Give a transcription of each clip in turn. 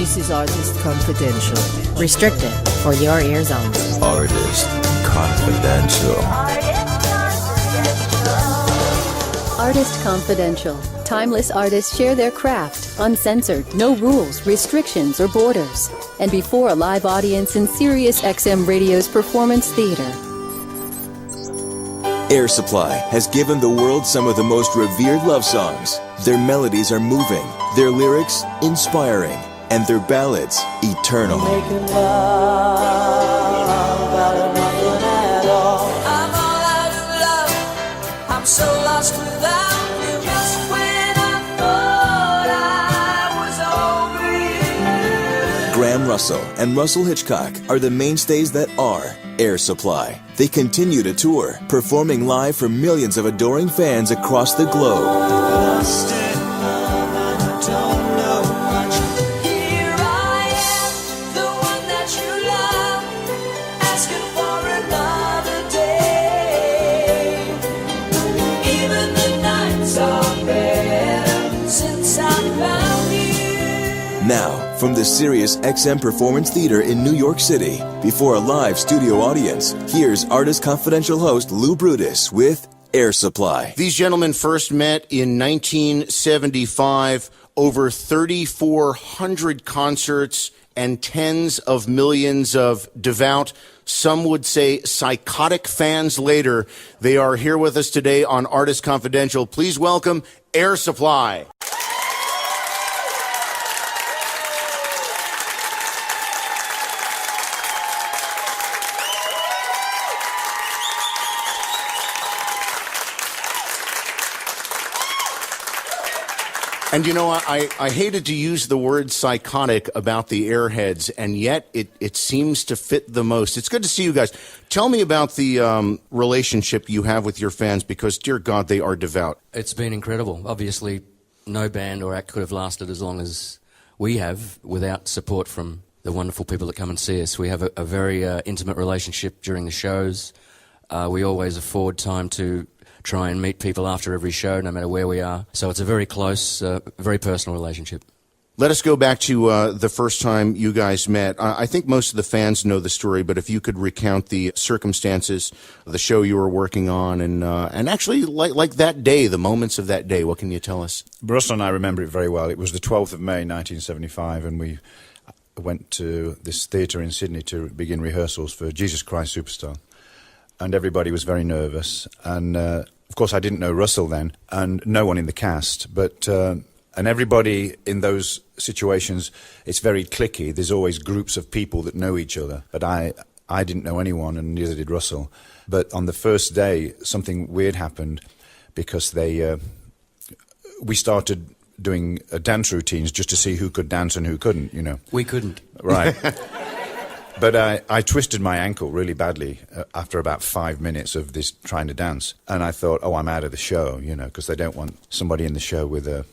This is Artist Confidential. Restricted for your ears only. Artist Confidential. Artist Confidential. Timeless artists share their craft, uncensored, no rules, restrictions, or borders. And before a live audience in SiriusXM Radio's Performance Theater. Air Supply has given the world some of the most revered love songs. Their melodies are moving, their lyrics inspiring, and their ballads eternal. Making love out of nothing at all. I'm all out of love. I'm so lost without you. Just when I thought I was over you. Graham Russell and Russell Hitchcock are the mainstays that are Air Supply. They continue to tour, performing live for millions of adoring fans across the globe. Lost in love and I don't know much. Here I am, the one that you love, asking for another day. Even the nights are better since I found you. Now, from the SiriusXM Performance Theater in New York City, before a live studio audience, here's Artist Confidential host Lou Brutus with Air Supply. These gentlemen first met in 1975, over 3,400 concerts and tens of millions of devout, some would say psychotic fans later. They are here with us today on Artist Confidential. Please welcome Air Supply. And you know, I hated to use the word psychotic about the Airheads, and yet it seems to fit the most. It's good to see you guys. Tell me about the relationship you have with your fans, because, dear God, they are devout. It's been incredible. Obviously, no band or act could have lasted as long as we have without support from the wonderful people that come and see us. We have a very intimate relationship during the shows. We always afford time to try and meet people after every show, no matter where we are. So it's a very close, very personal relationship. Let us go back to the first time you guys met. I think most of the fans know the story, but if you could recount the circumstances, the show you were working on, and actually like that day, the moments of that day, what can you tell us? Russell and I remember it very well. It was the 12th of May, 1975, and we went to this theatre in Sydney to begin rehearsals for Jesus Christ Superstar. And everybody was very nervous. And, of course, I didn't know Russell then, and no one in the cast. But and everybody in those situations, it's very cliquey. There's always groups of people that know each other. But I didn't know anyone, and neither did Russell. But on the first day, something weird happened, because we started doing dance routines just to see who could dance and who couldn't, you know. We couldn't. Right. But I twisted my ankle really badly after about 5 minutes of this trying to dance. And I thought, I'm out of the show, you know, because they don't want somebody in the show because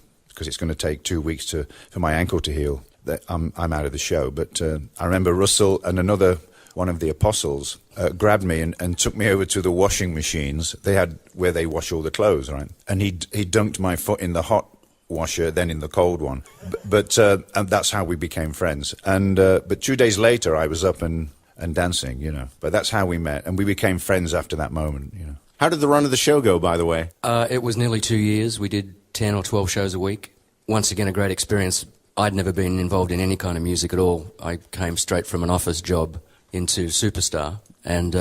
it's going to take 2 weeks for my ankle to heal. I'm out of the show. But I remember Russell and another one of the apostles grabbed me and took me over to the washing machines. They had where they wash all the clothes, right? And he dunked my foot in the hot washer, then in the cold one. But and that's how we became friends. And but 2 days later, I was up and dancing, you know. But that's how we met, and we became friends after that moment, you know. How did the run of the show go, by the way? It was nearly 2 years. We did 10 or 12 shows a week. Once again, a great experience. I'd never been involved in any kind of music at all. I came straight from an office job into Superstar, and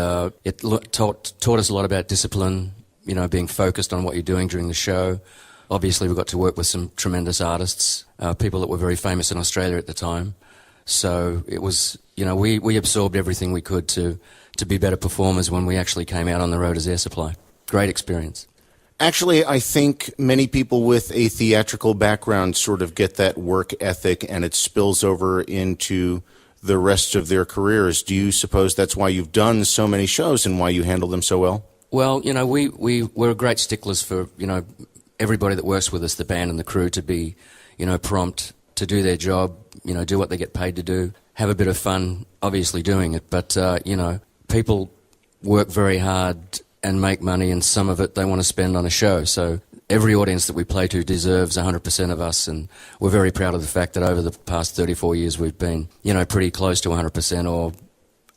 it taught us a lot about discipline, you know, being focused on what you're doing during the show. Obviously, we got to work with some tremendous artists, people that were very famous in Australia at the time. So it was, you know, we absorbed everything we could to be better performers when we actually came out on the road as Air Supply. Great experience. Actually, I think many people with a theatrical background sort of get that work ethic, and it spills over into the rest of their careers. Do you suppose that's why you've done so many shows and why you handle them so well? Well, you know, we're great sticklers for, you know, everybody that works with us, the band and the crew, to be, you know, prompt, to do their job, you know, do what they get paid to do, have a bit of fun, obviously doing it. But, you know, people work very hard and make money, and some of it they want to spend on a show. So every audience that we play to deserves 100% of us, and we're very proud of the fact that over the past 34 years we've been, pretty close to 100% or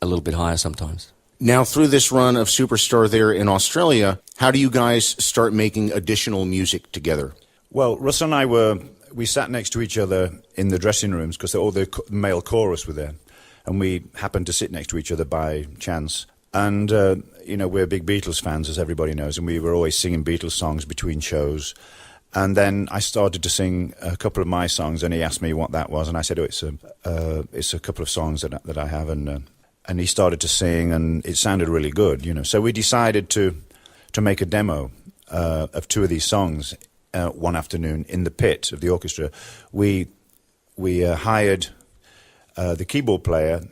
a little bit higher sometimes. Now, through this run of Superstar there in Australia, how do you guys start making additional music together? Well, Russell and I we sat next to each other in the dressing rooms because all the male chorus were there, and we happened to sit next to each other by chance. And, we're big Beatles fans, as everybody knows, and we were always singing Beatles songs between shows. And then I started to sing a couple of my songs, and he asked me what that was, and I said, it's a couple of songs that I have, and he started to sing, and it sounded really good, So we decided to make a demo of two of these songs one afternoon in the pit of the orchestra. We hired the keyboard player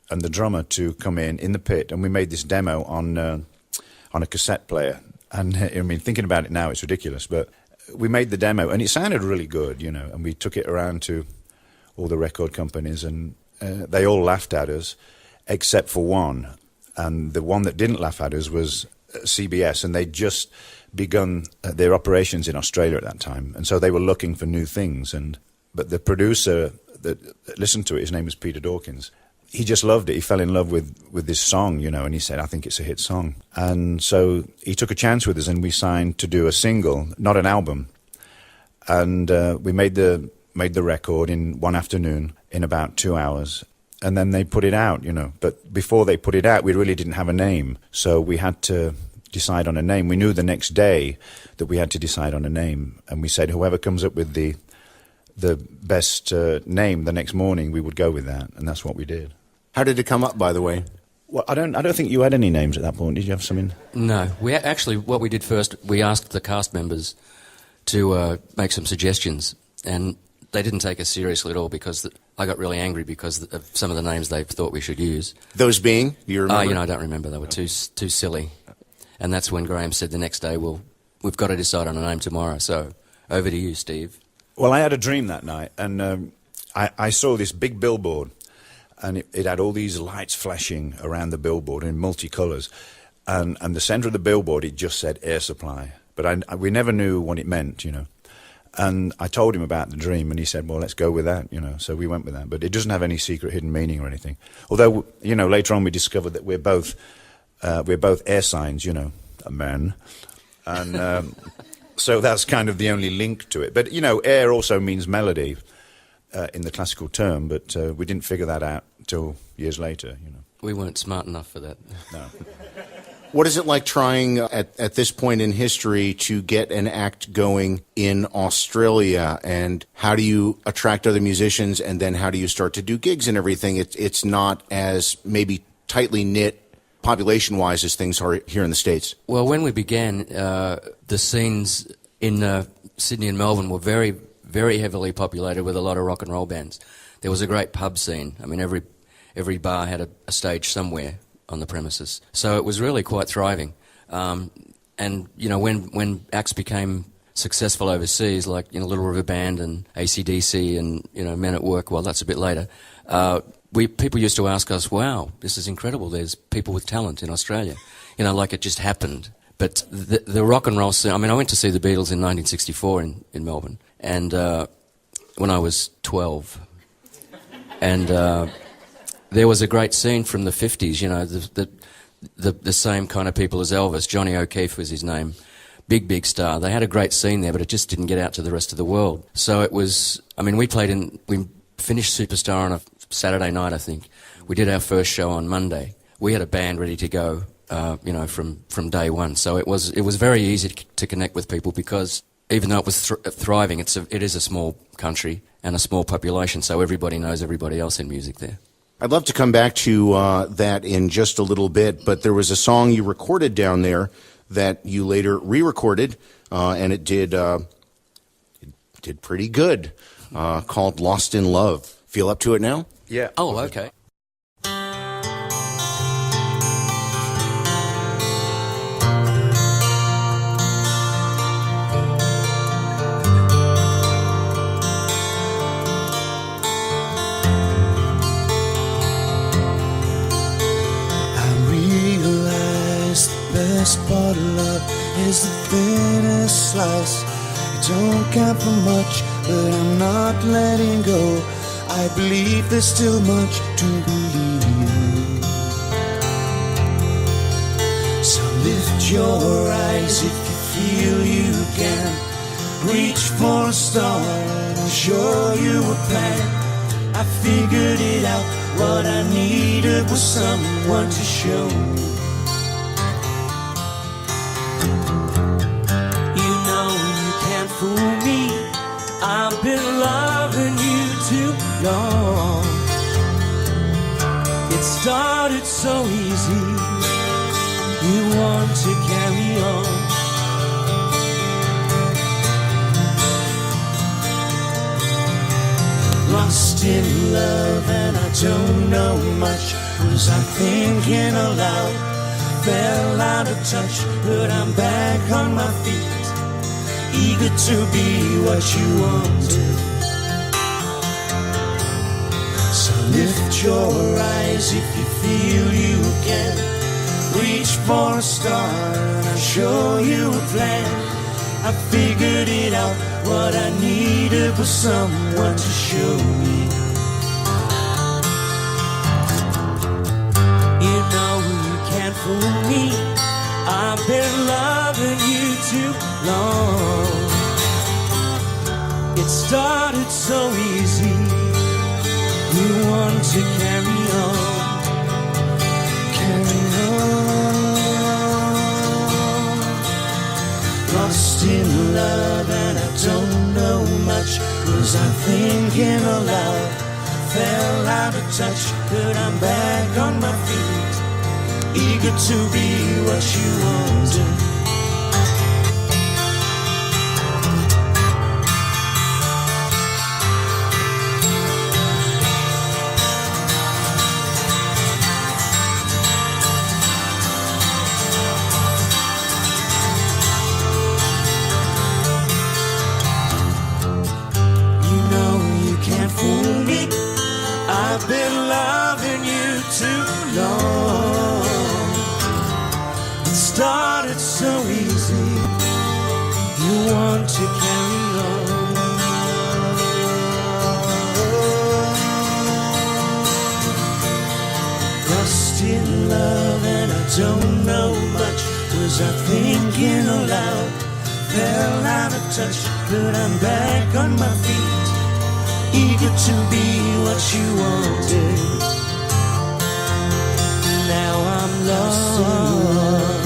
and the drummer to come in the pit, and we made this demo on a cassette player. And thinking about it now, it's ridiculous, but we made the demo, and it sounded really good, and we took it around to all the record companies, and they all laughed at us, except for one. And the one that didn't laugh at us was CBS, and they'd just begun their operations in Australia at that time, and so they were looking for new things. But the producer that listened to it, his name was Peter Dawkins, he just loved it. He fell in love with this song, and he said, I think it's a hit song. And so he took a chance with us, and we signed to do a single, not an album. And we made the record in one afternoon in about 2 hours. And then they put it out, But before they put it out, we really didn't have a name. So we had to decide on a name. We knew the next day that we had to decide on a name. And we said, whoever comes up with the best name the next morning, we would go with that. And that's what we did. How did it come up, by the way? Well, I don't think you had any names at that point. Did you have something? No. What we did first, we asked the cast members to make some suggestions, and they didn't take us seriously at all because I got really angry because of some of the names they thought we should use. Those being? You remember? I don't remember. They were too silly. And that's when Graham said the next day, well, we've got to decide on a name tomorrow, so over to you, Steve. Well, I had a dream that night, and I saw this big billboard, and it had all these lights flashing around the billboard in multicolours, and the centre of the billboard, it just said Air Supply, but we never knew what it meant, And I told him about the dream, and he said, well, let's go with that, so we went with that. But it doesn't have any secret hidden meaning or anything. Although, later on we discovered that we're both air signs, a man, and so that's kind of the only link to it. But, air also means melody in the classical term, but we didn't figure that out till years later, We weren't smart enough for that. No. What is it like trying at this point in history to get an act going in Australia, and how do you attract other musicians, and then how do you start to do gigs and everything? It's not as maybe tightly knit population-wise as things are here in the States. Well, when we began, the scenes in Sydney and Melbourne were very, very heavily populated with a lot of rock and roll bands. There was a great pub scene. I mean, every bar had a stage somewhere on the premises. So it was really quite thriving. And, when acts became successful overseas, like, Little River Band and AC/DC and, Men at Work, well, that's a bit later, people used to ask us, wow, this is incredible. There's people with talent in Australia. Like it just happened. But the rock and roll scene, I went to see the Beatles in 1964 in Melbourne, and when I was 12. And there was a great scene from the 50s, the same kind of people as Elvis. Johnny O'Keefe was his name. Big star. They had a great scene there, but it just didn't get out to the rest of the world. So it was, we finished Superstar on a Saturday night, I think. We did our first show on Monday. We had a band ready to go, from day one. So it was very easy to connect with people because even though it was thriving, it is a small country and a small population, so everybody knows everybody else in music there. I'd love to come back to that in just a little bit, but there was a song you recorded down there that you later re-recorded, and it did pretty good, called Lost in Love. Feel up to it now? Yeah. Oh, okay. Best part of love is the thinnest slice. It don't count for much, but I'm not letting go. I believe there's still much to believe. So lift your eyes if you feel you can. Reach for a star and I'll show you a plan. I figured it out, what I needed was someone to show me. You know you can't fool me, I've been loving you too long. It started so easy, you want to carry on. Lost in love and I don't know much. Was I thinking aloud? Fell out of touch, but I'm back on my feet, eager to be what you wanted. So lift your eyes if you feel you can. Reach for a star and I'll show you a plan. I figured it out, what I needed was someone to show me. You know you can't fool me, I've been loving you too long. It started so easy, you want to carry on. Carry on. Lost in love and I don't know much. Was I thinking aloud? Fell out of touch, but I'm back on my feet, eager to be what you wanted. I've been loving you too long. It started so easy, you want to carry on. Lost in love and I don't know much. Was I thinking aloud? Fell out of touch, but I'm back on my feet, eager to be what you wanted. Now I'm lost in love,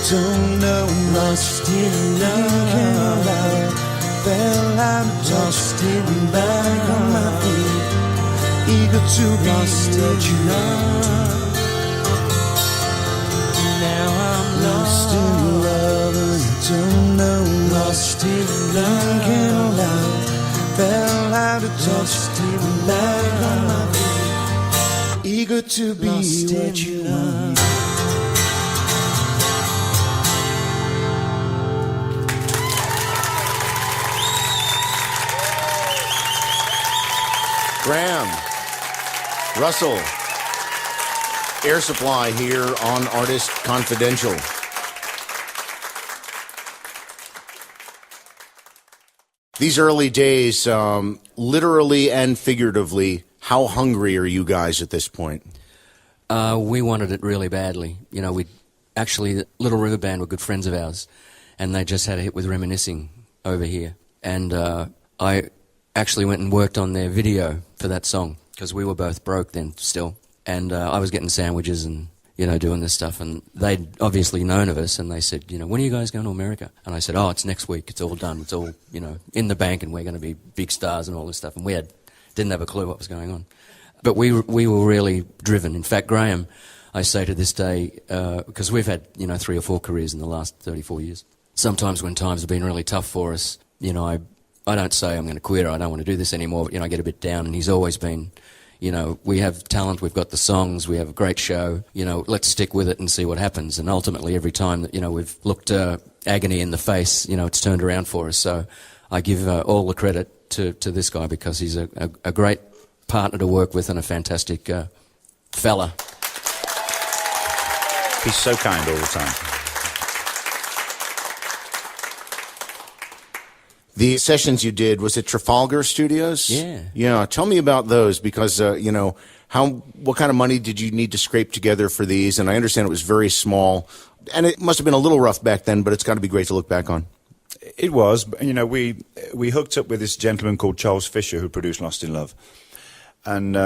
don't know, lost in love. Fell out of touch, in back on my feet, eager to be what you want. Now I'm lost in love, don't know, lost in love. Fell out of touch, still back on my feet, eager to be what you want. Graham, Russell, Air Supply here on Artist Confidential. These early days, literally and figuratively, how hungry are you guys at this point? We wanted it really badly. You know, the Little River Band were good friends of ours, and they just had a hit with Reminiscing over here. And I actually went and worked on their video for that song, because we were both broke then still. And I was getting sandwiches and, you know, doing this stuff. And they'd obviously known of us, and they said, you know, when are you guys going to America? And I said, oh, it's next week. It's all done. It's all, you know, in the bank, and we're going to be big stars and all this stuff. And we didn't have a clue what was going on. But we were really driven. In fact, Graham, I say to this day, because we've had, you know, 3 or 4 careers in the last 34 years. Sometimes when times have been really tough for us, you know, I don't say I'm going to quit or I don't want to do this anymore, but, you know, I get a bit down. And he's always been, you know, we have talent, we've got the songs, we have a great show, you know, let's stick with it and see what happens. And ultimately, every time that, you know, we've looked agony in the face, you know, it's turned around for us. So I give all the credit to this guy, because he's a great partner to work with and a fantastic fella. He's so kind all the time. The sessions you did, was it Trafalgar Studios? Yeah. Yeah. Tell me about those because, what kind of money did you need to scrape together for these? And I understand it was very small. And it must have been a little rough back then, but it's got to be great to look back on. It was. We hooked up with this gentleman called Charles Fisher who produced Lost in Love. And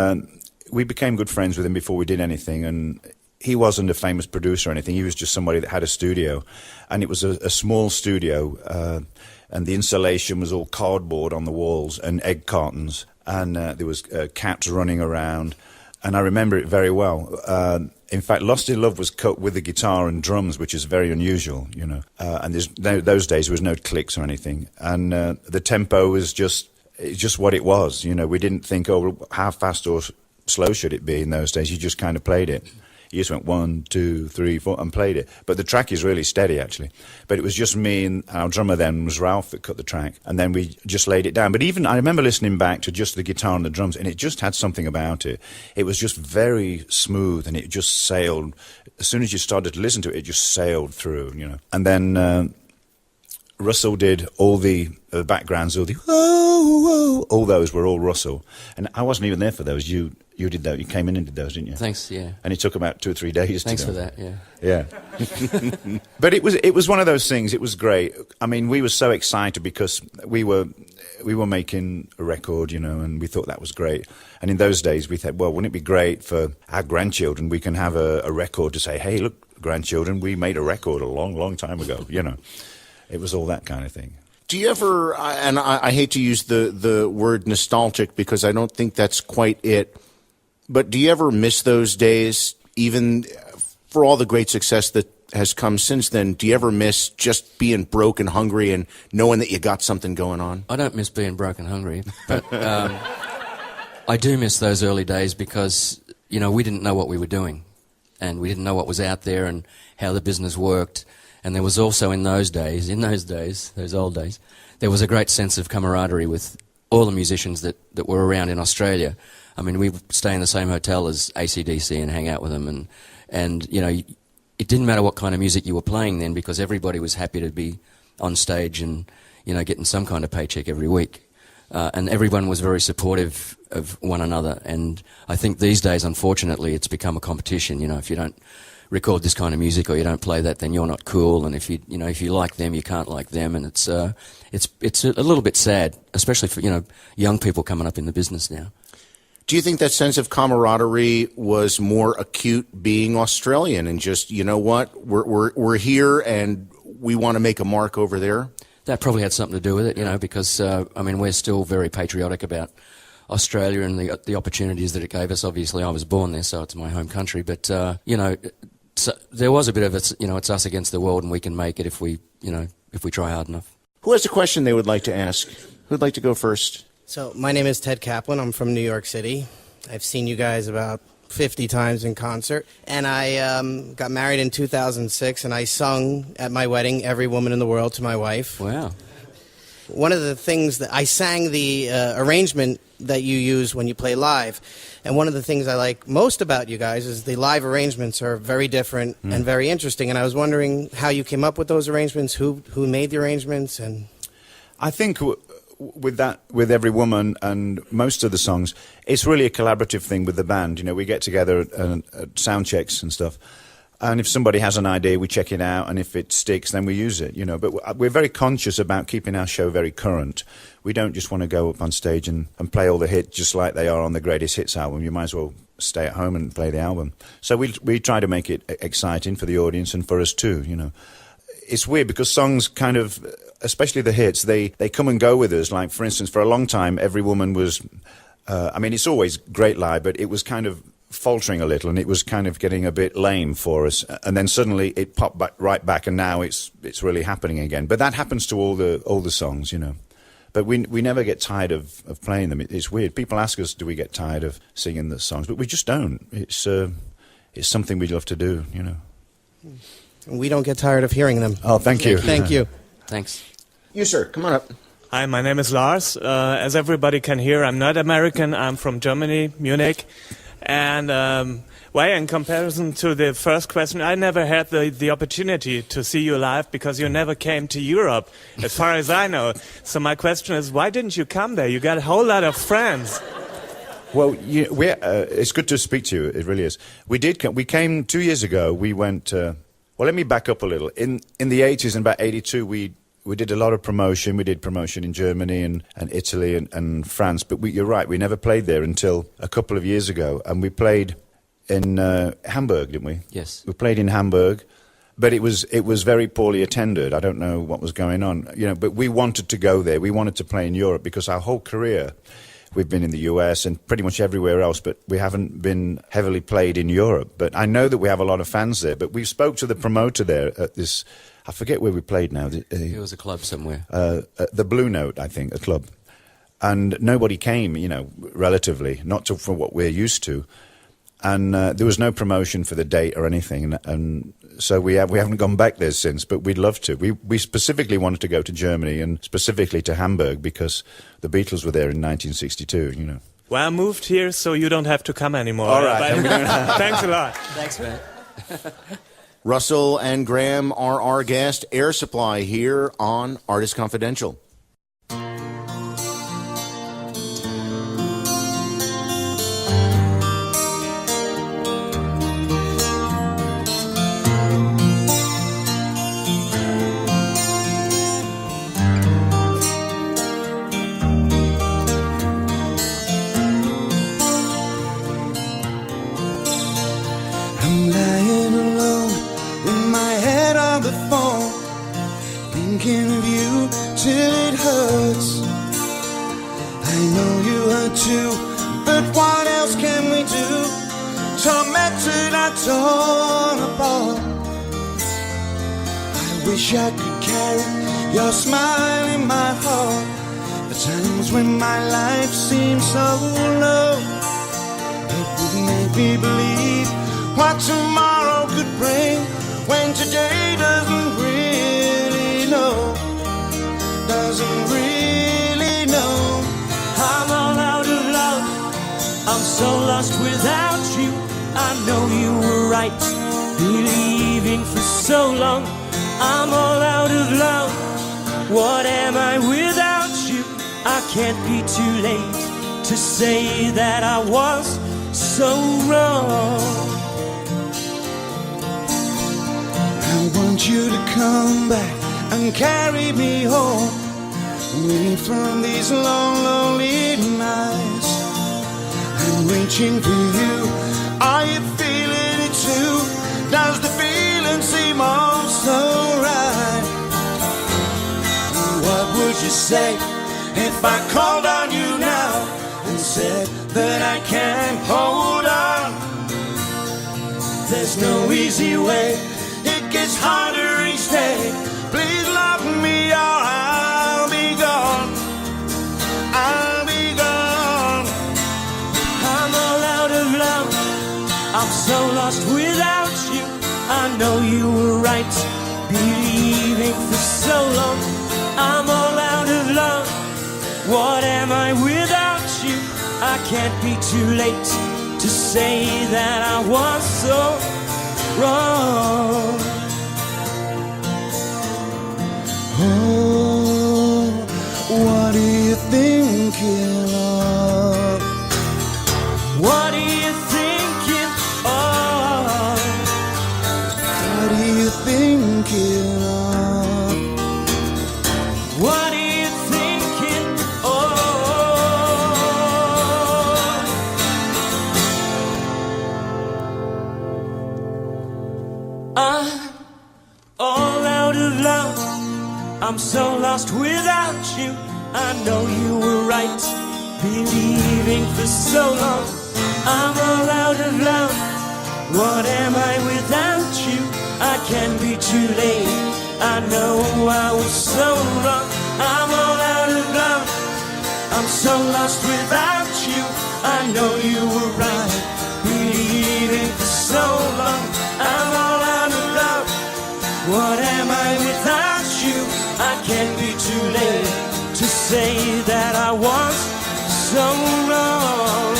we became good friends with him before we did anything. And he wasn't a famous producer or anything. He was just somebody that had a studio. And it was a small studio. And the insulation was all cardboard on the walls and egg cartons. And there was cats running around. And I remember it very well. In fact, Lost in Love was cut with the guitar and drums, which is very unusual, And those days there was no clicks or anything. And the tempo was just what it was, We didn't think, how fast or slow should it be in those days? You just kind of played it. You just went 1, 2, 3, 4 and played it. But the track is really steady, actually. But it was just me and our drummer then was Ralph that cut the track. And then we just laid it down. But even I remember listening back to just the guitar and the drums, and it just had something about it. It was just very smooth, and it just sailed. As soon as you started to listen to it, it just sailed through, And then Russell did all the backgrounds, all those were all Russell. And I wasn't even there for those. You did that. You came in and did those, didn't you? Thanks, yeah. And it took about 2 or 3 days. Thanks to go. for that, yeah. Yeah. But it was one of those things. It was great. I mean, we were so excited because we were making a record, and we thought that was great. And in those days, we thought, well, wouldn't it be great for our grandchildren? We can have a record to say, hey, look, grandchildren, we made a record a long, long time ago. It was all that kind of thing. Do you ever, and I hate to use the word nostalgic because I don't think that's quite it, but do you ever miss those days, even for all the great success that has come since then? Do you ever miss just being broke and hungry and knowing that you got something going on? I don't miss being broke and hungry, but I do miss those early days because, we didn't know what we were doing, and we didn't know what was out there and how the business worked. And there was also in those old days, there was a great sense of camaraderie with all the musicians that were around in Australia. I mean, we would stay in the same hotel as AC/DC and hang out with them. And it didn't matter what kind of music you were playing then because everybody was happy to be on stage and, getting some kind of paycheck every week. And everyone was very supportive of one another. And I think these days, unfortunately, it's become a competition. If you don't record this kind of music or you don't play that, then you're not cool. And if you like them, you can't like them. And it's a little bit sad, especially for young people coming up in the business now. Do you think that sense of camaraderie was more acute being Australian and just, we're here and we want to make a mark over there? That probably had something to do with it, because we're still very patriotic about Australia and the opportunities that it gave us. Obviously, I was born there, so it's my home country. But so there was a bit of it's us against the world, and we can make it if we try hard enough. Who has a question they would like to ask? Who'd like to go first? So my name is Ted Kaplan. I'm from New York City. I've seen you guys about 50 times in concert. And I got married in 2006, and I sung at my wedding Every Woman in the World to my wife. Wow. One of the things that I sang the arrangement that you use when you play live. And one of the things I like most about you guys is the live arrangements are very different and very interesting. And I was wondering how you came up with those arrangements, who made the arrangements, and I think with Every Woman and most of the songs, it's really a collaborative thing with the band. We get together at sound checks and stuff. And if somebody has an idea, we check it out, and if it sticks, then we use it, But we're very conscious about keeping our show very current. We don't just want to go up on stage and play all the hits just like they are on the Greatest Hits album. You might as well stay at home and play the album. So we try to make it exciting for the audience and for us too, It's weird because songs kind of, especially the hits, they come and go with us. Like, for instance, for a long time, Every Woman was, it's always great live, but it was kind of faltering a little, and it was kind of getting a bit lame for us, and then suddenly it popped right back, and now it's really happening again. But that happens to all the songs, But we never get tired of playing them. It's weird. People ask us, do we get tired of singing the songs? But we just don't. It's something we love to do, we don't get tired of hearing them. Oh, thank you. Thank you. Thanks. You, sir. Come on up. Hi, my name is Lars. As everybody can hear, I'm not American. I'm from Germany, Munich. And well, in comparison to the first question, I never had the opportunity to see you live because you never came to Europe, as far as I know. So my question is, why didn't you come there? You got a whole lot of friends. Well, it's good to speak to you. It really is. We came 2 years ago. We went. Well, let me back up a little. In the 80s, in about 82, we did a lot of promotion. We did promotion in Germany and Italy and France. But you're right. We never played there until a couple of years ago, and we played in Hamburg, didn't we? Yes. We played in Hamburg, but it was very poorly attended. I don't know what was going on, But we wanted to go there. We wanted to play in Europe because our whole career. We've been in the US and pretty much everywhere else, but we haven't been heavily played in Europe. But I know that we have a lot of fans there. But we spoke to the promoter there at this, I forget where we played now. It was a club somewhere. At the Blue Note, I think, a club. And nobody came, relatively, not for what we're used to. And there was no promotion for the date or anything. And so we haven't gone back there since, but we'd love to. We specifically wanted to go to Germany and specifically to Hamburg because the Beatles were there in 1962, Well, I moved here so you don't have to come anymore. All right. Thanks a lot. Thanks, man. Russell and Graham are our guest. Air Supply here on Artist Confidential. torn apart. I wish I could carry your smile in my heart. The times when my life seems so low, it would make me believe what tomorrow could bring, when today doesn't really know, doesn't really know. I'm all out of love, I'm so lost without you. I know you were right, believing for so long. I'm all out of love, what am I without you? I can't be too late to say that I was so wrong. I want you to come back and carry me home, away from these long, lonely nights. I'm reaching for you, are you feeling it too? Does the feeling seem all so right? What would you say if I called on you now and said that I can't hold on? There's no easy way, it gets harder each day. Please love me or I'll be gone, I'll be gone. I'm all out of love, I'm so lost without you. I know you were right, believing for so long. I'm all out of love, what am I without you? I can't be too late to say that I was so wrong. Oh, what are you thinking of? What are you thinking of? What are you thinking of? What are you thinking of? I'm all out of love, I'm so lost without you. I know you were right, believing for so long. I'm all out of love, what am I without you? I can't be too late, I know I was so wrong. I'm all out of love, I'm so lost without you. I know you were right, believing for so long. I'm all out of love, what am I without you? I can't be too late to say that I was so wrong.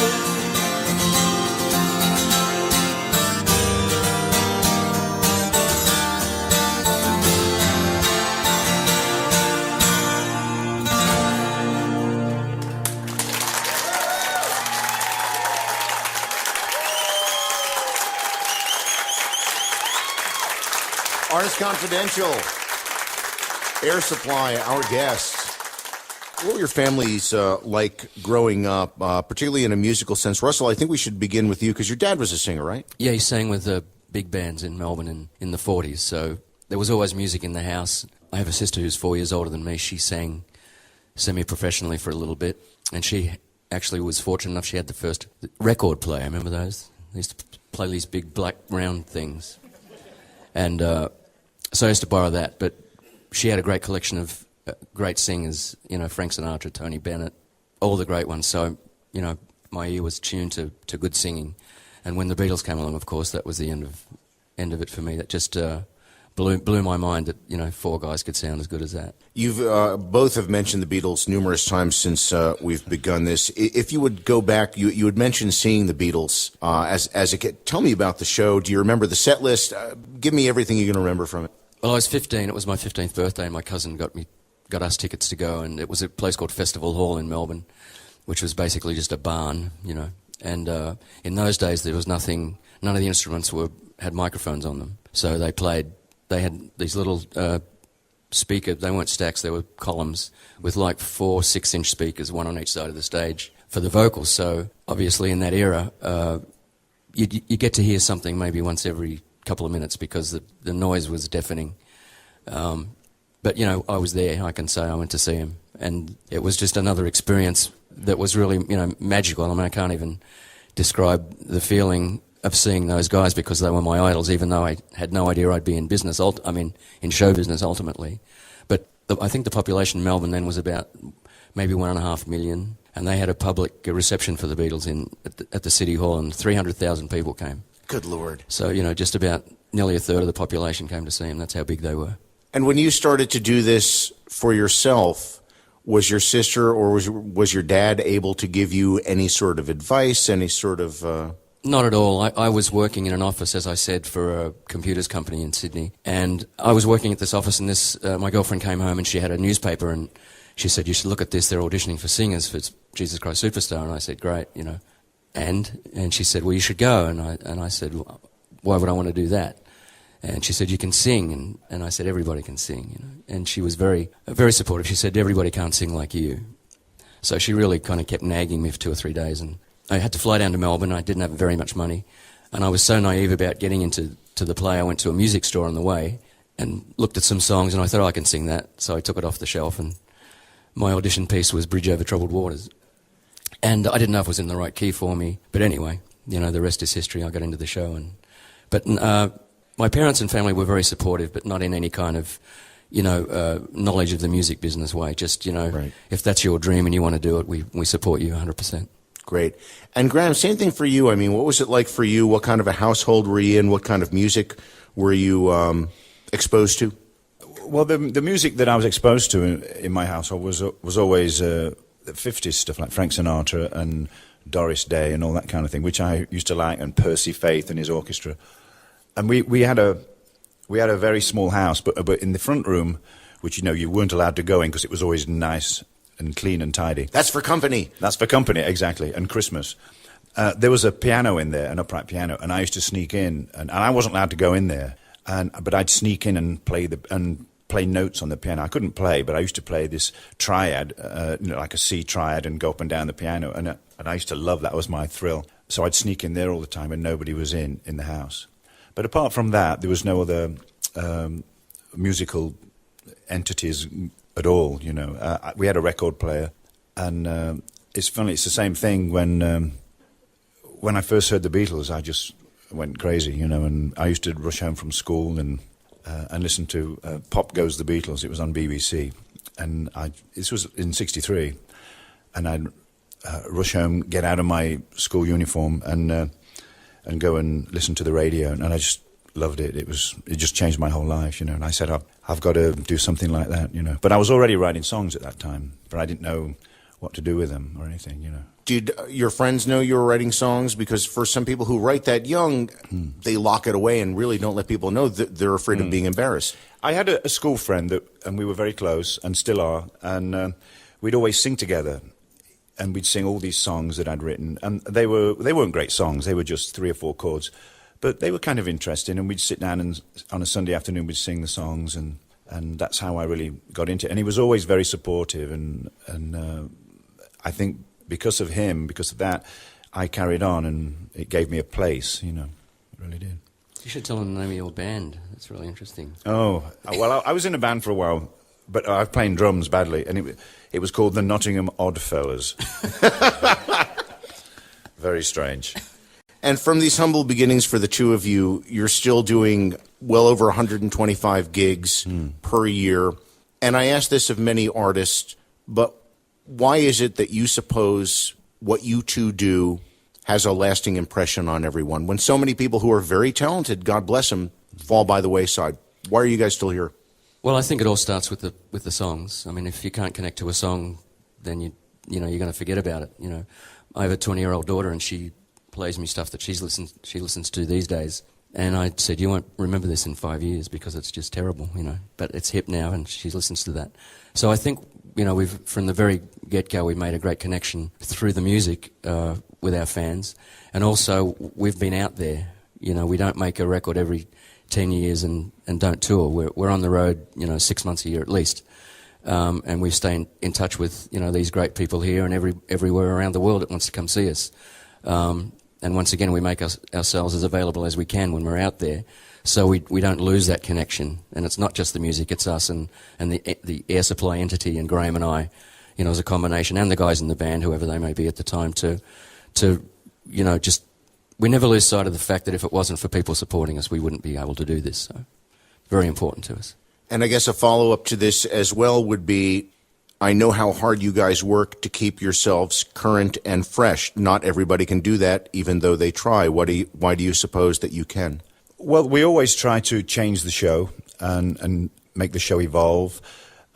Artist Confidential. Air Supply, our guest. What were your families like growing up, particularly in a musical sense? Russell, I think we should begin with you because your dad was a singer, right? Yeah, he sang with big bands in Melbourne in the 40s, so there was always music in the house. I have a sister who's 4 years older than me. She sang semi-professionally for a little bit, and she actually was fortunate enough she had the first record player. Remember those? They used to play these big black round things. And so I used to borrow that, but she had a great collection of great singers, you know, Frank Sinatra, Tony Bennett, all the great ones. So, you know, my ear was tuned to good singing. And when the Beatles came along, of course, that was the end of it for me. That just blew my mind that, you know, four guys could sound as good as that. You've both have mentioned the Beatles numerous times since we've begun this. If you would go back, you had mentioned seeing the Beatles as a kid. Tell me about the show. Do you remember the set list? Give me everything you can remember from it. Well, I was 15. It was my 15th birthday, and my cousin got us tickets to go, and it was a place called Festival Hall in Melbourne, which was basically just a barn, you know. And in those days, there was nothing. None of the instruments had microphones on them, so they had these little speakers. They weren't stacks, they were columns with like 4 6-inch speakers, one on each side of the stage for the vocals. So obviously in that era, you get to hear something maybe once every couple of minutes because the noise was deafening. But, you know, I was there, I can say I went to see him. And it was just another experience that was really, you know, magical. I mean, I can't even describe the feeling of seeing those guys because they were my idols, even though I had no idea I'd be in business, in show business ultimately. But I think the population in Melbourne then was about maybe 1.5 million, and they had a public reception for the Beatles at the City Hall, and 300,000 people came. Good Lord. So, you know, just about nearly a third of the population came to see him. That's how big they were. And when you started to do this for yourself, was your sister or was your dad able to give you any sort of advice, any sort of... Not at all. I was working in an office, as I said, for a computers company in Sydney. And I was working at this office, and my girlfriend came home, and she had a newspaper, and she said, "You should look at this. They're auditioning for singers for Jesus Christ Superstar." And I said, "Great, you know." And she said, "Well, you should go." And I said, well, "Why would I want to do that?" And she said, "You can sing." And I said, "Everybody can sing," you know. And she was very, very supportive. She said, "Everybody can't sing like you." So she really kind of kept nagging me for 2 or 3 days, and I had to fly down to Melbourne. I didn't have very much money, and I was so naive about getting into the play. I went to a music store on the way and looked at some songs, and I thought, I can sing that. So I took it off the shelf, and my audition piece was Bridge Over Troubled Waters. And I didn't know if it was in the right key for me. But anyway, you know, the rest is history. I got into the show. But my parents and family were very supportive, but not in any kind of, you know, knowledge of the music business way. Just, you know, right. If that's your dream and you want to do it, we support you 100%. Great. And Graham, same thing for you. I mean, what was it like for you? What kind of a household were you in? What kind of music were you exposed to? Well, the music that I was exposed to in my household was always the 50s stuff like Frank Sinatra and Doris Day and all that kind of thing, which I used to like, and Percy Faith and his orchestra. And we had a very small house, but in the front room, which, you know, you weren't allowed to go in because it was always nice and clean and tidy. That's for company. That's for company, exactly, and Christmas. There was a piano in there, an upright piano, and I used to sneak in, and I wasn't allowed to go in there, but I'd sneak in and play notes on the piano. I couldn't play, but I used to play this triad, you know, like a C triad, and go up and down the piano, and I used to love that. That was my thrill. So I'd sneak in there all the time, and nobody was in the house. But apart from that, there was no other musical entities at all, you know. We had a record player, and it's funny, it's the same thing when I first heard the Beatles, I just went crazy, you know, and I used to rush home from school and listen to Pop Goes the Beatles. It was on BBC, and this was in '63, and I'd rush home, get out of my school uniform, and go and listen to the radio, and I just loved it. It just changed my whole life, you know. And I said, I've got to do something like that, you know. But I was already writing songs at that time, but I didn't know what to do with them or anything, you know. Did your friends know you were writing songs? Because for some people who write that young, they lock it away and really don't let people know that they're afraid of being embarrassed. I had a school friend, and we were very close, and still are, and we'd always sing together. And we'd sing all these songs that I'd written, and they weren't great songs. They were just 3 or 4 chords. But they were kind of interesting, and we'd sit down and on a Sunday afternoon we'd sing the songs, and that's how I really got into it. And he was always very supportive, and I think because of him, because of that, I carried on, and it gave me a place, you know, it really did. You should tell them the name of your band. That's really interesting. Oh, well, I was in a band for a while, but I was playing drums badly, and it was called the Nottingham Oddfellas. Very strange. And from these humble beginnings for the two of you, you're still doing well over 125 gigs per year. And I ask this of many artists, but why is it that you suppose what you two do has a lasting impression on everyone? When so many people who are very talented, God bless them, fall by the wayside. Why are you guys still here? Well, I think it all starts with the songs. I mean, if you can't connect to a song, then you know you're going to forget about it. You know, I have a 20-year-old daughter, and she plays me stuff that she listens to these days. And I said, you won't remember this in 5 years because it's just terrible, you know. But it's hip now, and she listens to that. So I think, you know, from the very get-go, we made a great connection through the music with our fans. And also, we've been out there. You know, we don't make a record every 10 years and don't tour. We're on the road, you know, 6 months a year at least. And we stay in touch with, you know, these great people here and everywhere around the world that wants to come see us. And once again, we make ourselves as available as we can when we're out there, so we don't lose that connection. And it's not just the music; it's us and the Air Supply entity and Graham and I, you know, as a combination, and the guys in the band, whoever they may be at the time, to you know, just we never lose sight of the fact that if it wasn't for people supporting us, we wouldn't be able to do this. So, very important to us. And I guess a follow-up to this as well would be, I know how hard you guys work to keep yourselves current and fresh. Not everybody can do that, even though they try. Why do you suppose that you can? Well, we always try to change the show and make the show evolve.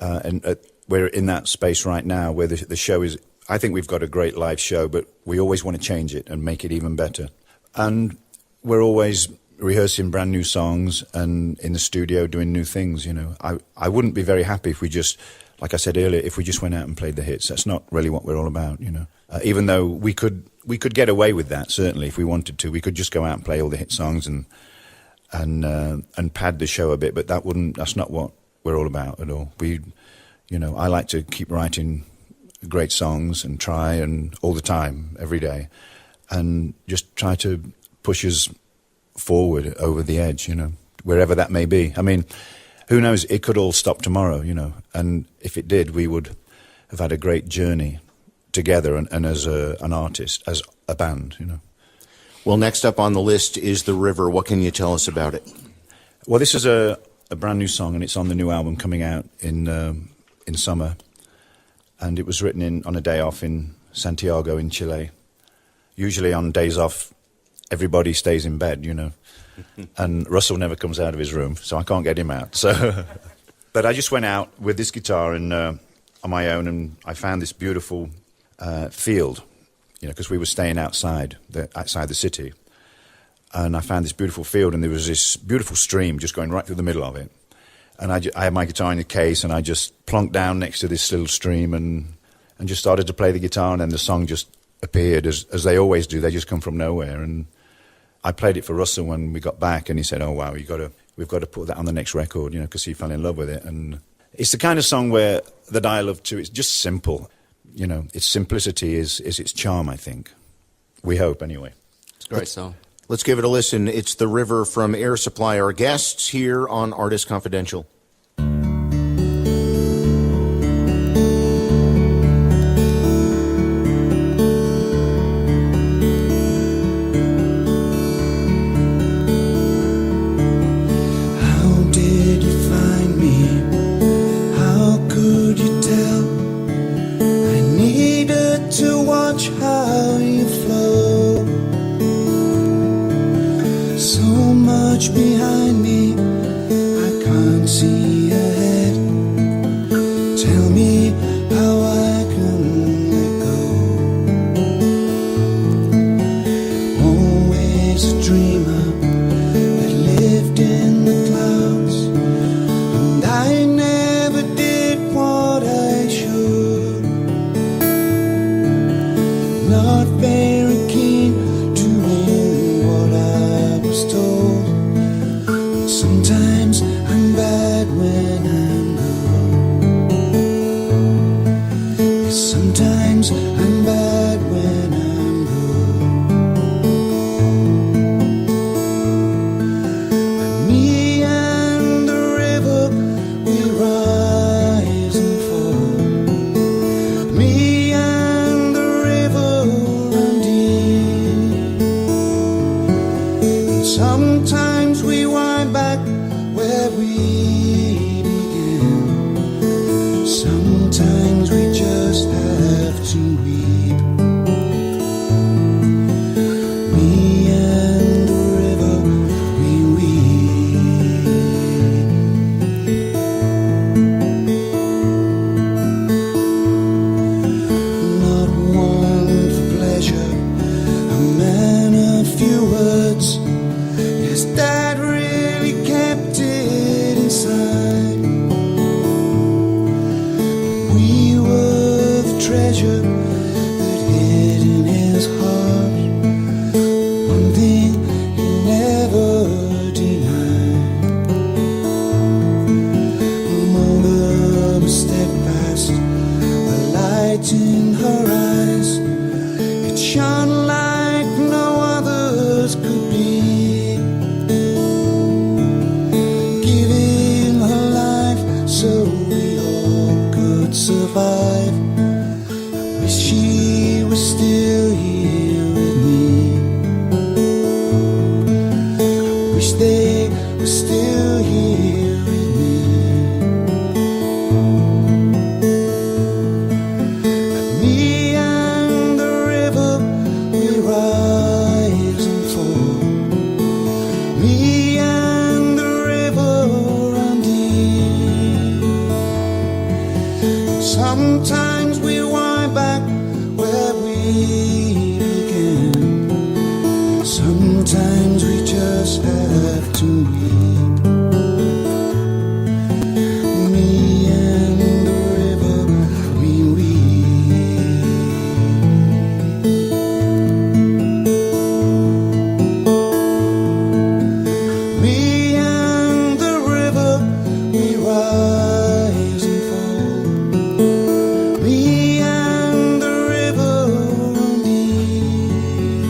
We're in that space right now where the show is, I think we've got a great live show, but we always want to change it and make it even better. And we're always rehearsing brand new songs and in the studio doing new things, you know. I wouldn't be very happy if we just, like I said earlier, if we just went out and played the hits. That's not really what we're all about, you know. Even though we could get away with that, certainly, if we wanted to. We could just go out and play all the hit songs and pad the show a bit, but that's not what we're all about at all. You know, I like to keep writing great songs and try, and all the time, every day, and just try to push us forward over the edge, you know, wherever that may be. I mean, who knows, it could all stop tomorrow, you know, and if it did, we would have had a great journey together and as an artist, as a band, you know. Well, next up on the list is The River. What can you tell us about it? Well, this is a brand new song, and it's on the new album coming out in summer, and it was written on a day off in Santiago in Chile. Usually on days off, everybody stays in bed, you know. And Russell never comes out of his room, so I can't get him out. So, but I just went out with this guitar and on my own, and I found this beautiful field, you know, because we were staying outside the city. And I found this beautiful field, and there was this beautiful stream just going right through the middle of it. And I had my guitar in the case, and I just plonked down next to this little stream and just started to play the guitar, and then the song just appeared, as they always do. They just come from nowhere. And I played it for Russell when we got back, and he said, "Oh wow, we've got to put that on the next record," you know, because he fell in love with it. And it's the kind of song that I love too. It's just simple, you know. Its simplicity is its charm, I think. We hope, anyway. It's a great song. Let's give it a listen. It's The River from Air Supply, our guests here on Artist Confidential. Behind me, I can't see ahead. Tell me how I can let go. Always a dreamer that lived in the clouds, and I never did what I should. Not very keen to do what I was told. begin. Sometimes we just have to weep. Me and the river, we weep. Me and the river, we rise and fall. Me and the river run deep.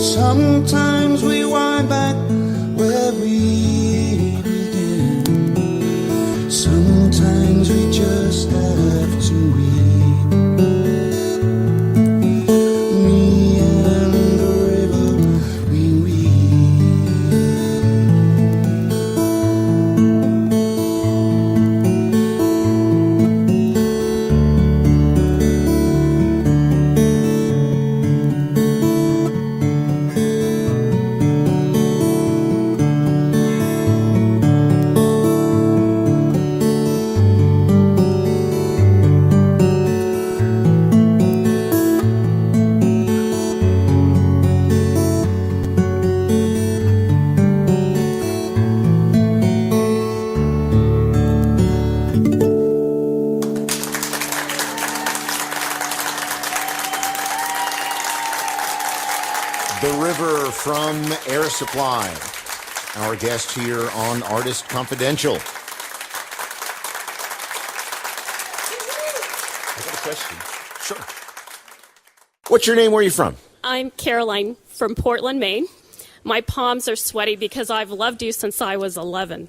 Sometimes we wind back where we began. Sometimes we just have to weep. Me and the river, we weep. The River from Air Supply, our guest here on Artist Confidential. I got a question. Sure. What's your name? Where are you from? I'm Caroline from Portland, Maine. My palms are sweaty because I've loved you since I was 11.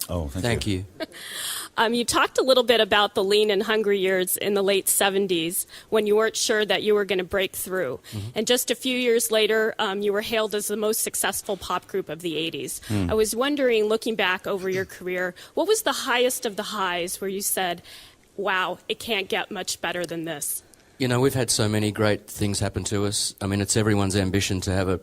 Oh, Thank you. You talked a little bit about the lean and hungry years in the late 70s when you weren't sure that you were going to break through. And just a few years later, you were hailed as the most successful pop group of the 80s. I was wondering, looking back over your career, what was the highest of the highs where you said, wow, it can't get much better than this? You know, we've had so many great things happen to us. I mean, it's everyone's ambition to have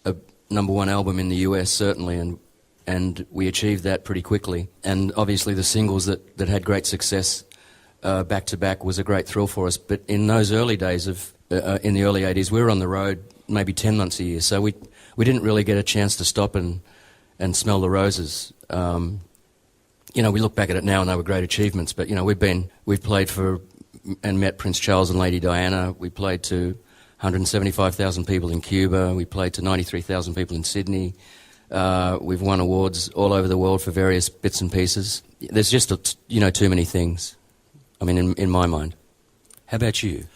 a number one album in the US, certainly, and we achieved that pretty quickly. And obviously the singles that had great success back to back was a great thrill for us. But in those early days in the early 80s, we were on the road maybe 10 months a year, so we didn't really get a chance to stop and smell the roses. You know, we look back at it now and they were great achievements, but you know, we've played for and met Prince Charles and Lady Diana. We played to 175,000 people in Cuba. We played to 93,000 people in Sydney. We've won awards all over the world for various bits and pieces. There's just, you know, too many things, I mean, in my mind. How about you?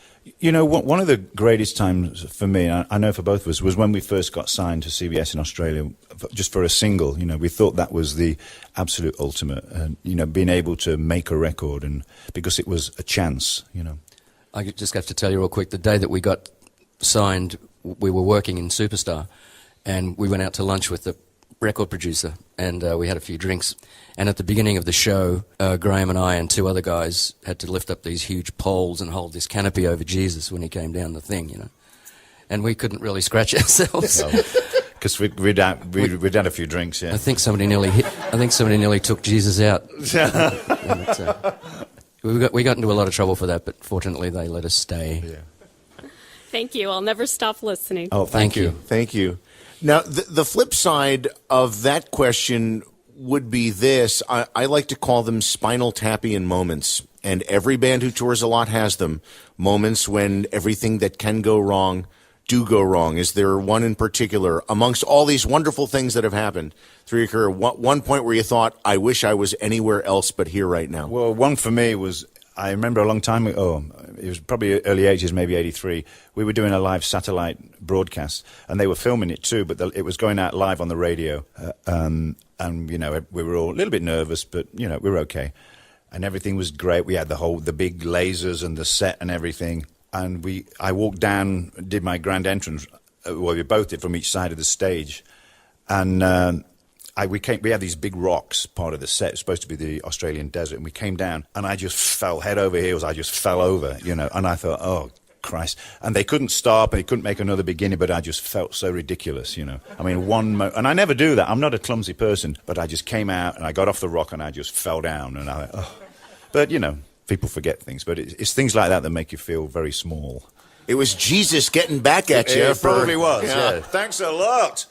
You know, one of the greatest times for me, and I know for both of us, was when we first got signed to CBS in Australia, just for a single. You know, we thought that was the absolute ultimate, and you know, being able to make a record, and because it was a chance, you know. I just have to tell you real quick, the day that we got signed, we were working in Superstar, and we went out to lunch with the record producer, and we had a few drinks. And at the beginning of the show, Graham and I and two other guys had to lift up these huge poles and hold this canopy over Jesus when he came down the thing, you know. And we couldn't really scratch ourselves. Because we'd had a few drinks, yeah. I think somebody nearly took Jesus out. We got into a lot of trouble for that, but fortunately they let us stay. Yeah. Thank you. I'll never stop listening. Oh, thank you. Thank you. Now, the flip side of that question would be this. I like to call them spinal tappian moments. And every band who tours a lot has them. Moments when everything that can go wrong do go wrong. Is there one in particular, amongst all these wonderful things that have happened through your career, one point where you thought, I wish I was anywhere else but here right now? Well, one for me was, I remember a long time ago, it was probably early 80s, maybe 83, we were doing a live satellite broadcast, and they were filming it too, but it was going out live on the radio, and, you know, we were all a little bit nervous, but, you know, we were okay. And everything was great. We had the big lasers and the set and everything, and I walked down, did my grand entrance, well, we both did from each side of the stage, and we had these big rocks, part of the set. It's supposed to be the Australian desert. And we came down, and I just fell head over heels. I just fell over, you know. And I thought, oh, Christ. And they couldn't stop, and they couldn't make another beginning, but I just felt so ridiculous, you know. I mean, and I never do that. I'm not a clumsy person, but I just came out, and I got off the rock, and I just fell down. And I thought, oh. But, you know, people forget things, but it's things like that that make you feel very small. It was Jesus getting back at you. It probably was, yeah. Thanks a lot.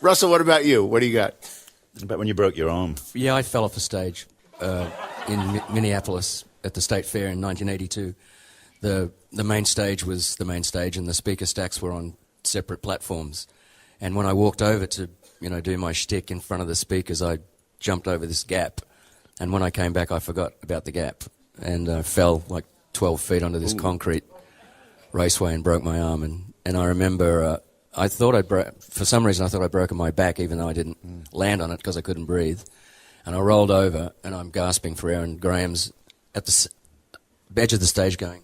Russell, what about you? What do you got? About when you broke your arm. Yeah, I fell off a stage in Minneapolis at the State Fair in 1982. The main stage was the main stage, and the speaker stacks were on separate platforms. And when I walked over to, do my shtick in front of the speakers, I jumped over this gap. And when I came back, I forgot about the gap and fell like 12 feet onto this concrete raceway and broke my arm. And I remember for some reason I thought I'd broken my back, even though I didn't land on it because I couldn't breathe. And I rolled over, and I'm gasping for air, and Graham's at the edge of the stage going.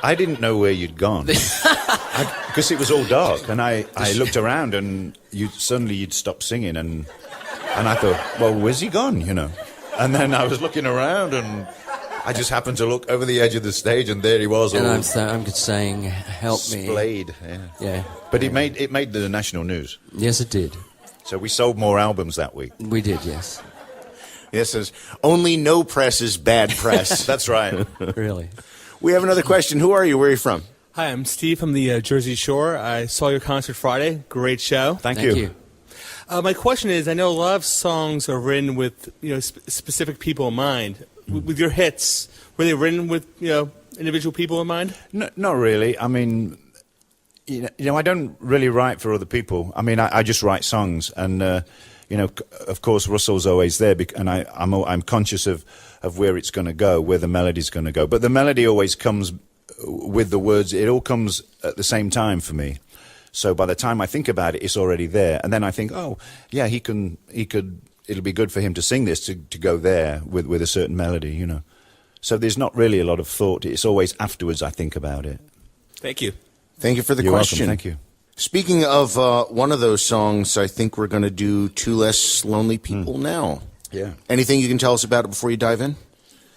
I didn't know where you'd gone because it was all dark, and I looked around, and suddenly you'd stop singing, and I thought, well, where's he gone, And then I was looking around, and I just happened to look over the edge of the stage, and there he was. And I'm saying, help me. Splayed, yeah. But it made the national news. Yes, it did. So we sold more albums that week. We did, yes. Yes, says, only no press is bad press. That's right. Really. We have another question. Who are you? Where are you from? Hi, I'm Steve from the Jersey Shore. I saw your concert Friday. Great show. Thank you. My question is, I know a lot of songs are written with specific people in mind. With your hits, were they written with individual people in mind? No, not really. I mean, I don't really write for other people. I mean, I just write songs, and of course, Russell's always there, and I'm conscious of where it's going to go, where the melody's going to go. But the melody always comes with the words. It all comes at the same time for me. So by the time I think about it, it's already there. And then I think, oh, yeah, he could. It'll be good for him to sing this to go there with a certain melody, So there's not really a lot of thought. It's always afterwards I think about it. Thank you. Thank you for the You're question. Welcome. Thank you. Speaking of one of those songs, I think we're going to do Two Less Lonely People now. Yeah. Anything you can tell us about it before you dive in?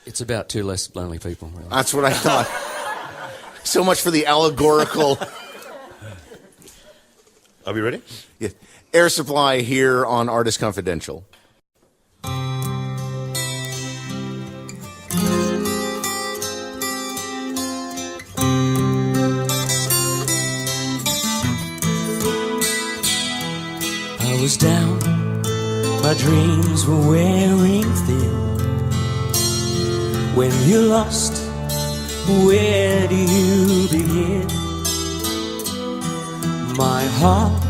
It's about two less lonely people, really. That's what I thought. So much for the allegorical. Are we ready? Yeah. Air Supply here on Artist Confidential. I was down, my dreams were wearing thin. When you're lost, where do you begin? My heart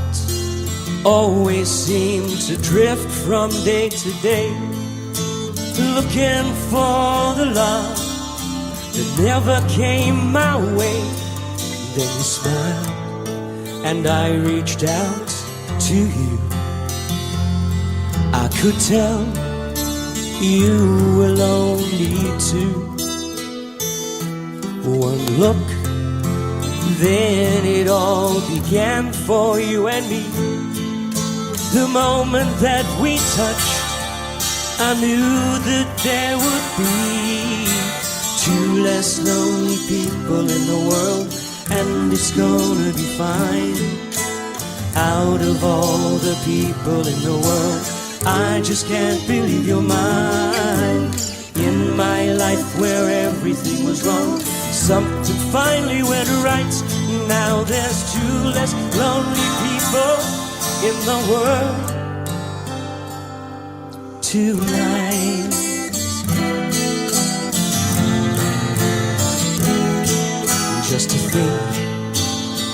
always seemed to drift from day to day, looking for the love that never came my way. Then you smiled, and I reached out to you. I could tell you were lonely too. One look, then it all began for you and me. The moment that we touched, I knew that there would be two less lonely people in the world, and it's gonna be fine. Out of all the people in the world, I just can't believe you're mine. In my life where everything was wrong, something finally went right. Now there's two less lonely people in the world tonight. Just to think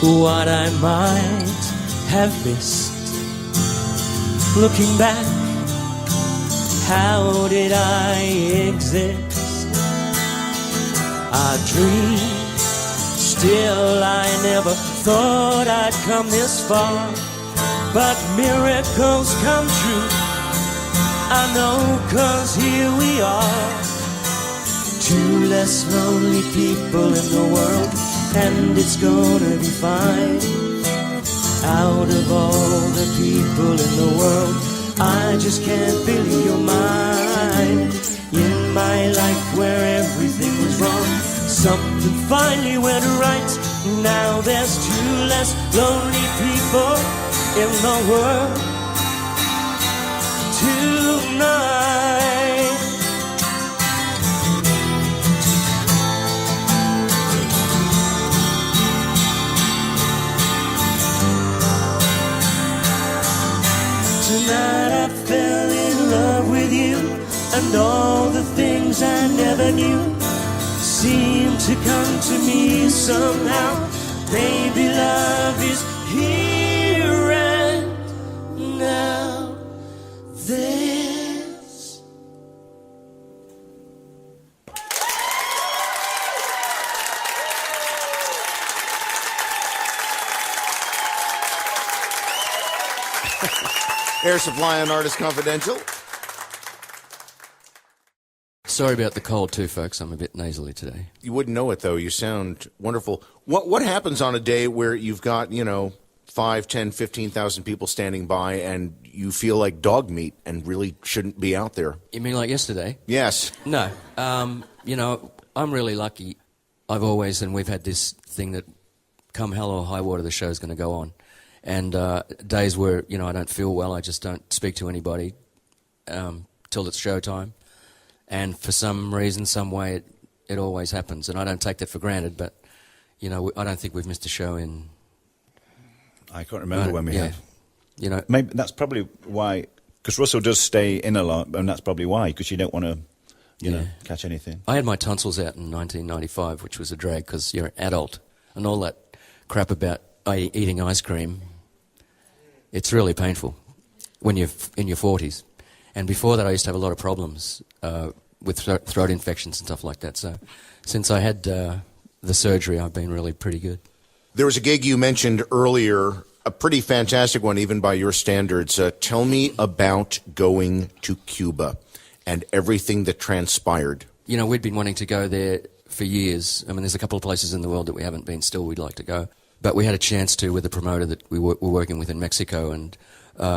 what I might have missed. Looking back, how did I exist? I dreamed, still I never thought I'd come this far. But miracles come true, I know, 'cause here we are. Two less lonely people in the world, and it's gonna be fine. Out of all the people in the world, I just can't believe you're mine. In my life where everything was wrong, something finally went right. Now there's two less lonely people in the world tonight. things I never knew seem to come to me somehow. Baby, love is here and now. This Air Supply on Artist Confidential. Sorry about the cold too, folks. I'm a bit nasally today. You wouldn't know it, though. You sound wonderful. What happens on a day where you've got, 5, 10, 15,000 people standing by and you feel like dog meat and really shouldn't be out there? You mean like yesterday? Yes. No. I'm really lucky. I've always, and we've had this thing that come hell or high water, the show's going to go on. And days where, I don't feel well, I just don't speak to anybody till it's showtime. And for some reason, some way, it always happens. And I don't take that for granted, but, I don't think we've missed a show in... I can't remember when we have. Maybe that's probably why, because Russell does stay in a lot, and that's probably why, because you don't want to, catch anything. I had my tonsils out in 1995, which was a drag, because you're an adult, and all that crap about eating ice cream, it's really painful when you're in your 40s. And before that, I used to have a lot of problems with throat infections and stuff like that. So since I had the surgery, I've been really pretty good. There was a gig you mentioned earlier, a pretty fantastic one, even by your standards. Tell me about going to Cuba and everything that transpired. We'd been wanting to go there for years. I mean, there's a couple of places in the world that we haven't been still we'd like to go. But we had a chance to with the promoter that we were working with in Mexico, and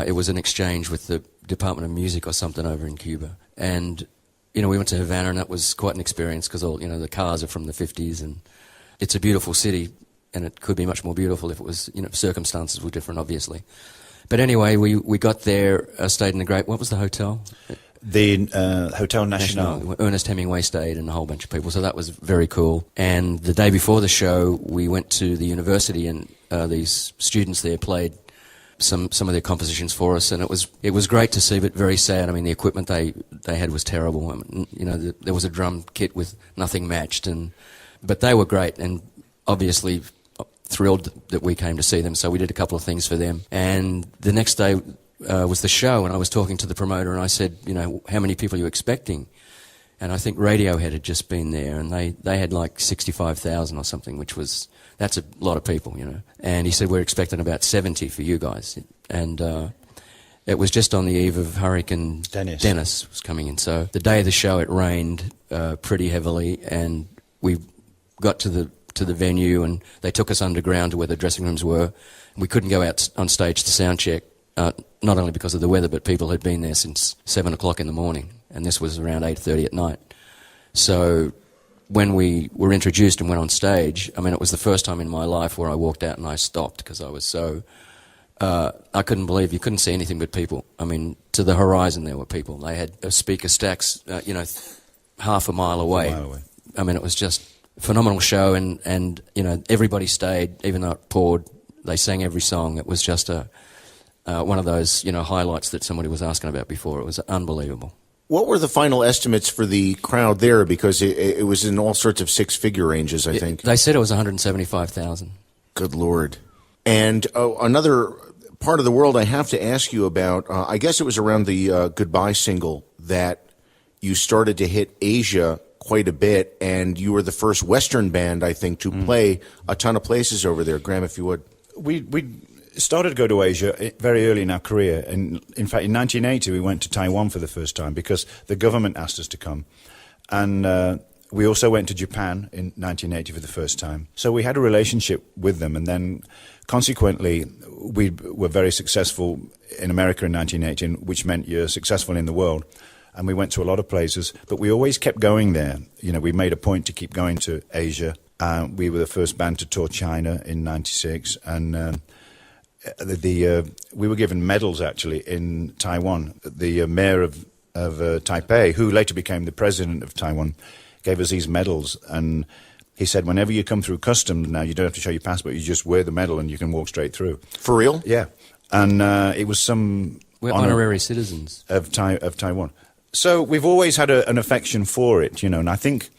it was an exchange with the Department of Music or something over in Cuba. And, we went to Havana, and that was quite an experience because all, the cars are from the 50s, and it's a beautiful city, and it could be much more beautiful if it was, circumstances were different, obviously. But anyway, we got there, stayed in a great, what was the hotel? The Hotel National. Ernest Hemingway stayed and a whole bunch of people, so that was very cool. And the day before the show, we went to the university, and these students there played some of their compositions for us, and it was great to see, but very sad. I mean, the equipment they had was terrible. I mean, there was a drum kit with nothing matched, but they were great, and obviously thrilled that we came to see them. So we did a couple of things for them, and the next day was the show, and I was talking to the promoter, and I said, how many people are you expecting? And I think Radiohead had just been there, and they had like 65,000 or something, that's a lot of people, And he said, we're expecting about 70 for you guys. And it was just on the eve of Hurricane Dennis was coming in. So the day of the show, it rained pretty heavily, and we got to the venue, and they took us underground to where the dressing rooms were. We couldn't go out on stage to sound check, not only because of the weather, but people had been there since 7 o'clock in the morning, and this was around 8:30 at night. So when we were introduced and went on stage, I mean, it was the first time in my life where I walked out and I stopped because I was so... I couldn't believe you couldn't see anything but people. I mean, to the horizon there were people. They had speaker stacks, half a mile away. I mean, it was just a phenomenal show, and everybody stayed, even though it poured. They sang every song. It was just one of those, highlights that somebody was asking about before. It was unbelievable. What were the final estimates for the crowd there? Because it was in all sorts of six-figure ranges, I think. They said it was 175,000. Good Lord. And another part of the world I have to ask you about, I guess it was around the Goodbye single that you started to hit Asia quite a bit, and you were the first Western band, I think, to play a ton of places over there. Graham, if you would. We started to go to Asia very early in our career. And in fact, in 1980, we went to Taiwan for the first time because the government asked us to come. And we also went to Japan in 1980 for the first time. So we had a relationship with them. And then consequently, we were very successful in America in 1980, which meant you're successful in the world. And we went to a lot of places, but we always kept going there. We made a point to keep going to Asia. We were the first band to tour China in 96, and we were given medals, actually, in Taiwan. The mayor of Taipei, who later became the president of Taiwan, gave us these medals, and he said, whenever you come through customs now, you don't have to show your passport, you just wear the medal and you can walk straight through. For real? Yeah. And it was some... We're honorary citizens. Of Taiwan. So we've always had an affection for it, you know, and I think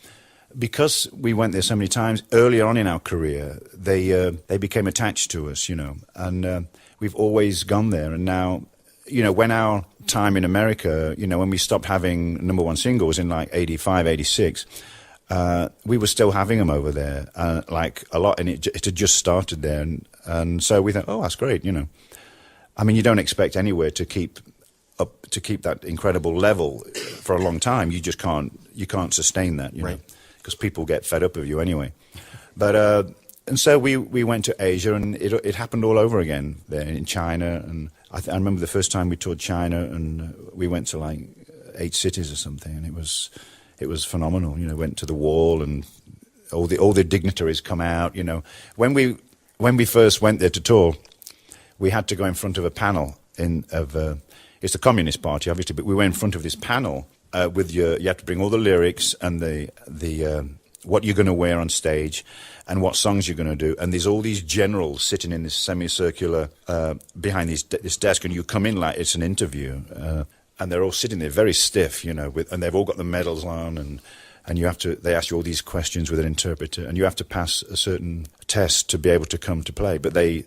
because we went there so many times early on in our career, they became attached to us, you know, and we've always gone there. And now, you know, when our time in America, you know, when we stopped having #1 singles in like 85, 86, we were still having them over there, like a lot, and it had just started there. And so we thought, oh, that's great, you know. I mean, you don't expect anywhere to keep that incredible level for a long time. You just can't sustain that, you know, because people get fed up of you anyway. But and so we went to Asia, and it happened all over again there in China. And I remember the first time we toured China, and we went to like 8 cities or something, and it was phenomenal. You know, went to the wall, and all the dignitaries come out. You know, when we first went there to tour, we had to go in front of a panel it's the Communist Party, obviously, but we went in front of this panel you have to bring all the lyrics and the what you're going to wear on stage and what songs you're going to do. And there's all these generals sitting in this semicircular behind this desk, and you come in like it's an interview, and they're all sitting there very stiff, you know, and they've all got the medals on, and they ask you all these questions with an interpreter, and you have to pass a certain test to be able to come to play. But they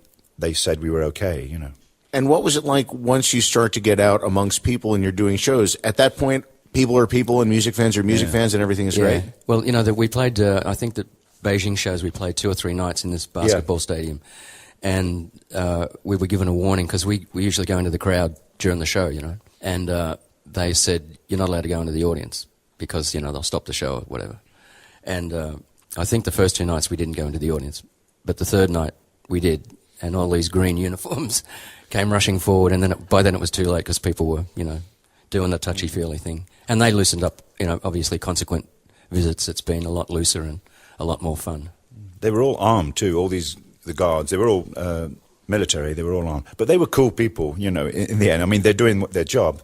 said we were okay, you know. And what was it like once you start to get out amongst people and you're doing shows? At that point, people are people and music fans are music fans and everything is great? Well, you know, that we played, I think that Beijing shows, we played 2 or 3 nights in this basketball stadium. And we were given a warning because we usually go into the crowd during the show, you know. And they said, you're not allowed to go into the audience because, you know, they'll stop the show or whatever. And I think the first 2 nights we didn't go into the audience. But the third night we did. And all these green uniforms came rushing forward, and then by then it was too late because people were, you know, doing the touchy-feely thing. And they loosened up, you know, obviously consequent visits. It's been a lot looser and a lot more fun. They were all armed too, the guards. They were all military, they were all armed. But they were cool people, you know, in the end. I mean, they're doing their job.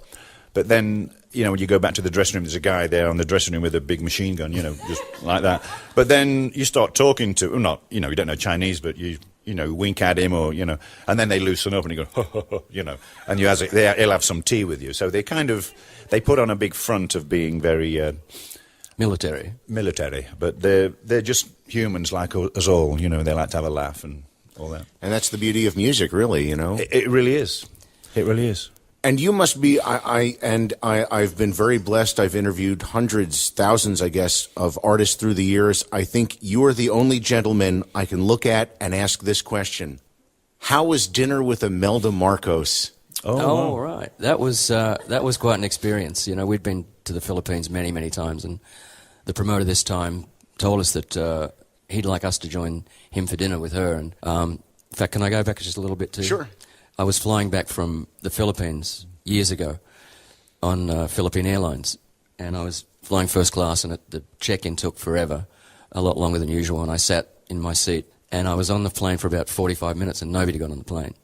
But then, you know, when you go back to the dressing room, there's a guy there on the dressing room with a big machine gun, you know, just like that. But then you start talking to, well, you don't know Chinese, but you know, wink at him or, you know, and then they loosen up and you go, ho, ho, ho, you know, and he'll have some tea with you. So they put on a big front of being very... Military, but they're just humans like us all, you know, they like to have a laugh and all that. And that's the beauty of music, really, you know? It really is. It really is. And you must be, I've been very blessed. I've interviewed hundreds, thousands, I guess, of artists through the years. I think you are the only gentleman I can look at and ask this question. How was dinner with Imelda Marcos? Oh, right. That was quite an experience. You know, we'd been to the Philippines many, many times, and the promoter this time told us that he'd like us to join him for dinner with her. And in fact, can I go back just a little bit too? Sure. I was flying back from the Philippines years ago on Philippine Airlines, and I was flying first class, and the check-in took forever, a lot longer than usual, and I sat in my seat, and I was on the plane for about 45 minutes, and nobody got on the plane.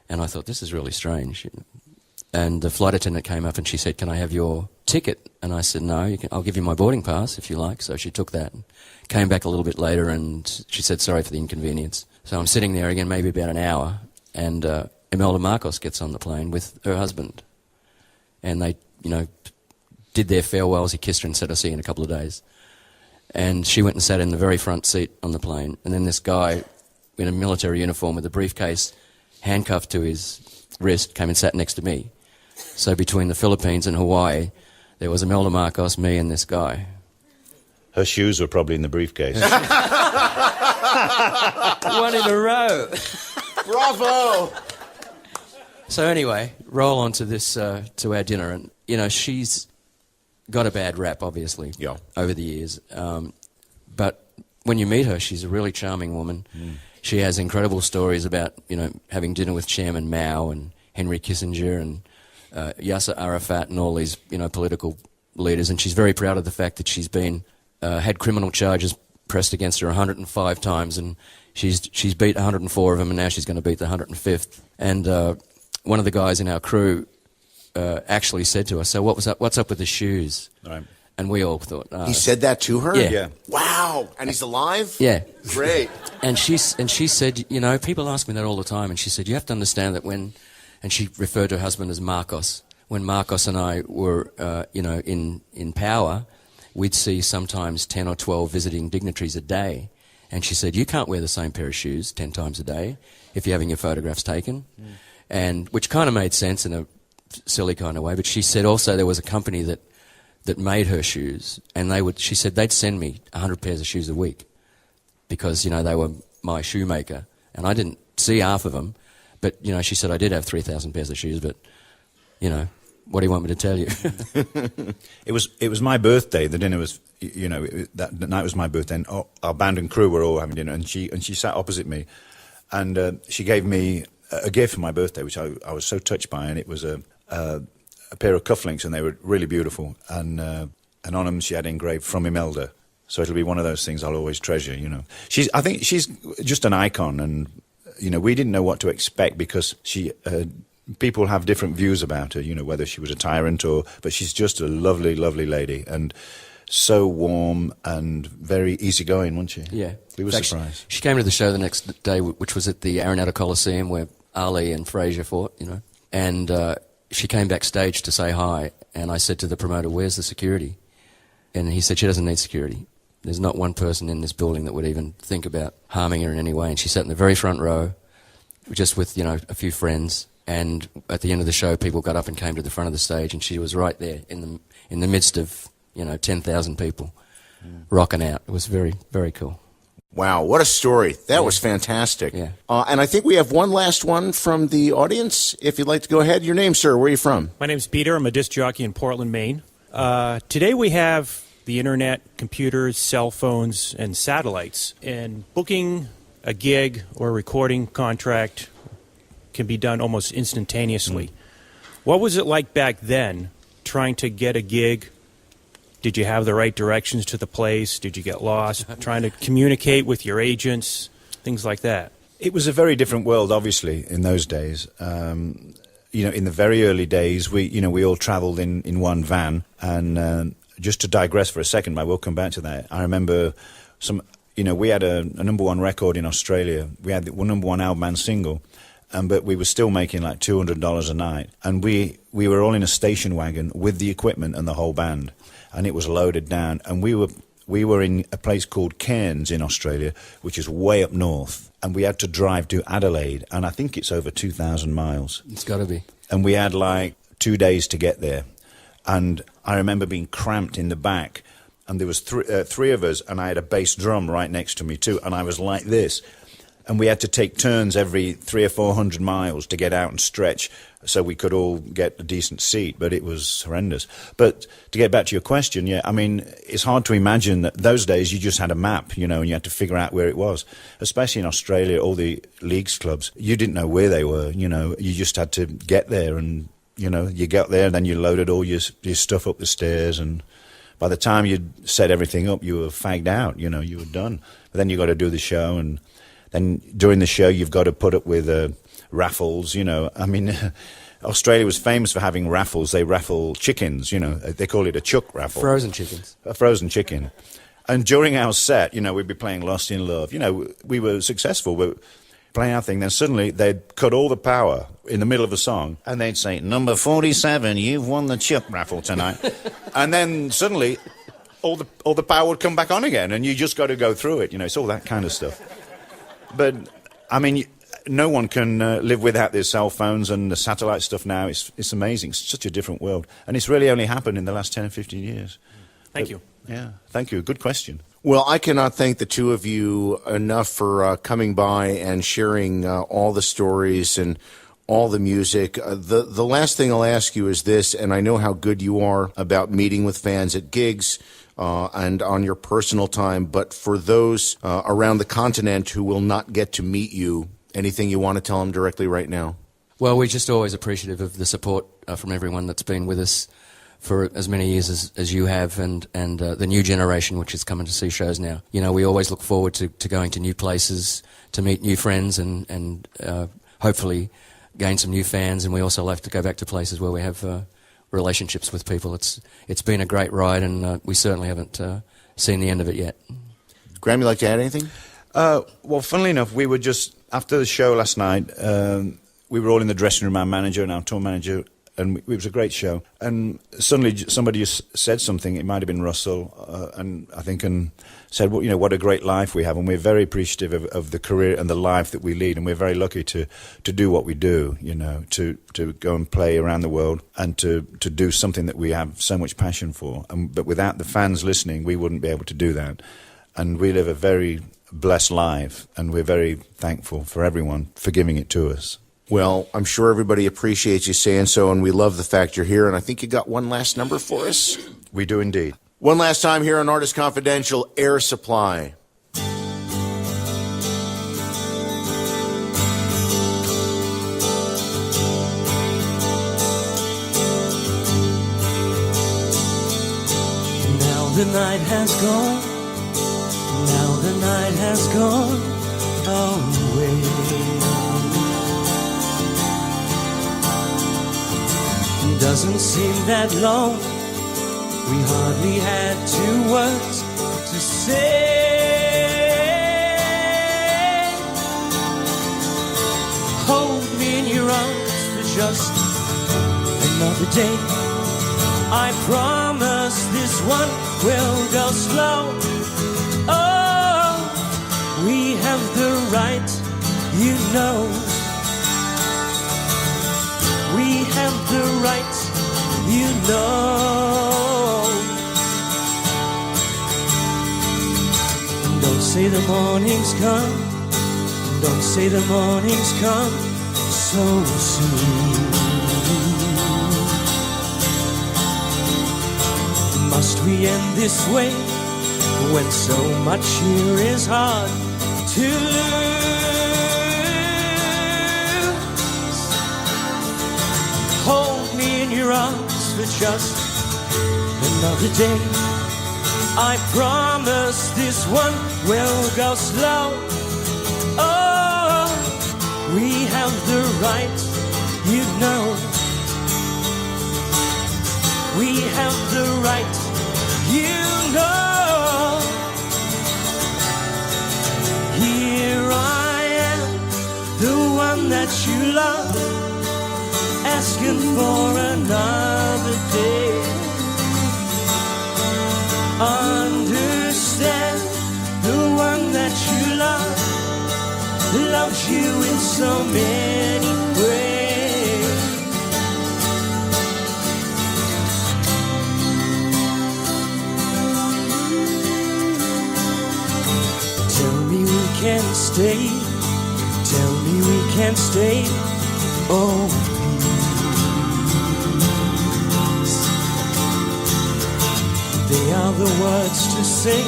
And I thought, this is really strange. And the flight attendant came up, and she said, can I have your ticket? And I said, no, I'll give you my boarding pass if you like. So she took that and came back a little bit later, and she said, sorry for the inconvenience. So I'm sitting there again, maybe about an hour, and Imelda Marcos gets on the plane with her husband. And they, you know, did their farewells. He kissed her and said, I'll see you in a couple of days. And she went and sat in the very front seat on the plane. And then this guy in a military uniform with a briefcase handcuffed to his wrist came and sat next to me. So between the Philippines and Hawaii, there was Imelda Marcos, me, and this guy. Her shoes were probably in the briefcase. One in a row. Bravo! So anyway, roll on to this, to our dinner. And, you know, she's got a bad rap, obviously, over the years. But when you meet her, she's a really charming woman. Mm. She has incredible stories about, you know, having dinner with Chairman Mao and Henry Kissinger and Yasser Arafat and all these, you know, political leaders. And she's very proud of the fact that she's been had criminal charges pressed against her 105 times, and she's beat 104 of them, and now she's going to beat the 105th. And one of the guys in our crew actually said to us, "So what's up with the shoes?" Right. And we all thought he said that to her. Yeah. Wow. And he's alive. Yeah. Great. And she said, you know, people ask me that all the time, and she said, you have to understand that when, and she referred to her husband as Marcos. when Marcos and I were, in power, we'd see sometimes 10 or 12 visiting dignitaries a day. And she said, you can't wear the same pair of shoes 10 times a day if you're having your photographs taken. And which kind of made sense in a silly kind of way. But she said also there was a company that made her shoes, and she said they'd send me 100 pairs of shoes a week because, they were my shoemaker. And I didn't see half of them. But, she said I did have 3,000 pairs of shoes, but, what do you want me to tell you? It was my birthday. The dinner was, that night was my birthday, and our band and crew were all having dinner, and she sat opposite me, and she gave me a gift for my birthday, which I was so touched by, and it was a pair of cufflinks, and they were really beautiful, and on them she had engraved "From Imelda." So it'll be one of those things I'll always treasure. I think she's just an icon, and we didn't know what to expect because she. People have different views about her, whether she was a tyrant but she's just a lovely, lovely lady, and so warm and very easygoing, wasn't she? Yeah. We were surprised. She came to the show the next day, which was at the Arenado Coliseum where Ali and Frazier fought, and she came backstage to say hi, and I said to the promoter, where's the security? And he said she doesn't need security. There's not one person in this building that would even think about harming her in any way, and she sat in the very front row, just with, a few friends. And at the end of the show, people got up and came to the front of the stage, and she was right there in the midst of 10,000 people rocking out. It was very, very cool. Wow, what a story! That was fantastic. Yeah. And I think we have one last one from the audience. If you'd like to go ahead, your name, sir. Where are you from? My name's Peter. I'm a disc jockey in Portland, Maine. Today we have the internet, computers, cell phones, and satellites, and booking a gig or a recording contract can be done almost instantaneously. What was it like back then, trying to get a gig? Did you have the right directions to the place? Did you get lost? Trying to communicate with your agents, things like that. It was a very different world, obviously, in those days. In the very early days, we all travelled in one van, and just to digress for a second, but we'll come back to that. I remember we had a number one record in Australia. We had the number one album and single. But we were still making like $200 a night. And we were all in a station wagon with the equipment and the whole band. And it was loaded down. And we were in a place called Cairns in Australia, which is way up north. And we had to drive to Adelaide. And I think it's over 2,000 miles. It's got to be. And we had like 2 days to get there. And I remember being cramped in the back. And there was three of us, and I had a bass drum right next to me too. And I was like this. And we had to take turns every 300 or 400 miles to get out and stretch so we could all get a decent seat, but it was horrendous. But to get back to your question, it's hard to imagine that those days you just had a map, and you had to figure out where it was. Especially in Australia, all the leagues clubs, you didn't know where they were, you just had to get there, and, you got there and then you loaded all your stuff up the stairs, and by the time you'd set everything up, you were fagged out, you were done. But then you got to do the show, and then during the show, you've got to put up with raffles, Australia was famous for having raffles. They raffle chickens, They call it a chuck raffle. Frozen chickens. A frozen chicken. And during our set, we'd be playing Lost in Love. We were successful. We were playing our thing. Then suddenly, they'd cut all the power in the middle of a song. And they'd say, "Number 47, you've won the chuck raffle tonight." And then suddenly, all the power would come back on again. And you just got to go through it. It's all that kind of stuff. But, no one can live without their cell phones and the satellite stuff now. It's amazing. It's such a different world. And it's really only happened in the last 10 or 15 years. Thank you. Yeah, thank you. Good question. Well, I cannot thank the two of you enough for coming by and sharing all the stories and all the music. The last thing I'll ask you is this, and I know how good you are about meeting with fans at gigs, and on your personal time, but for those around the continent who will not get to meet you, anything you want to tell them directly right now? Well, we're just always appreciative of the support from everyone that's been with us for as many years as you have, and the new generation which is coming to see shows now. We always look forward to going to new places, to meet new friends, and hopefully gain some new fans, and we also like to go back to places where we have relationships with people. It's been a great ride, and we certainly haven't seen the end of it yet. Graham, you like to add anything? Well, funnily enough, we were just, after the show last night, we were all in the dressing room, our manager and our tour manager, and it was a great show. And suddenly somebody just said something, it might have been Russell, and I think, and said, well, what a great life we have, and we're very appreciative of the career and the life that we lead, and we're very lucky to do what we do, to go and play around the world and to do something that we have so much passion for. But without the fans listening, we wouldn't be able to do that. And we live a very blessed life, and we're very thankful for everyone for giving it to us. Well, I'm sure everybody appreciates you saying so, and we love the fact you're here. And I think you got one last number for us. We do indeed. One last time here on Artist Confidential, Air Supply. Now the night has gone. Now the night has gone away. Doesn't seem that long. We hardly had 2 words to say. Hold me in your arms for just another day. I promise this one will go slow. Oh, we have the right, we have the right, Don't say the morning's come, don't say the morning's come so soon. Must we end this way when so much here is hard to lose? Hold me in your arms for just another day. I promise this one will go slow. Oh, we have the right, we have the right, Here I am, the one that you love, asking for another day. Understand, the one that you love loves you in so many ways. Tell me we can stay, tell me we can stay, oh please. They are the words to say,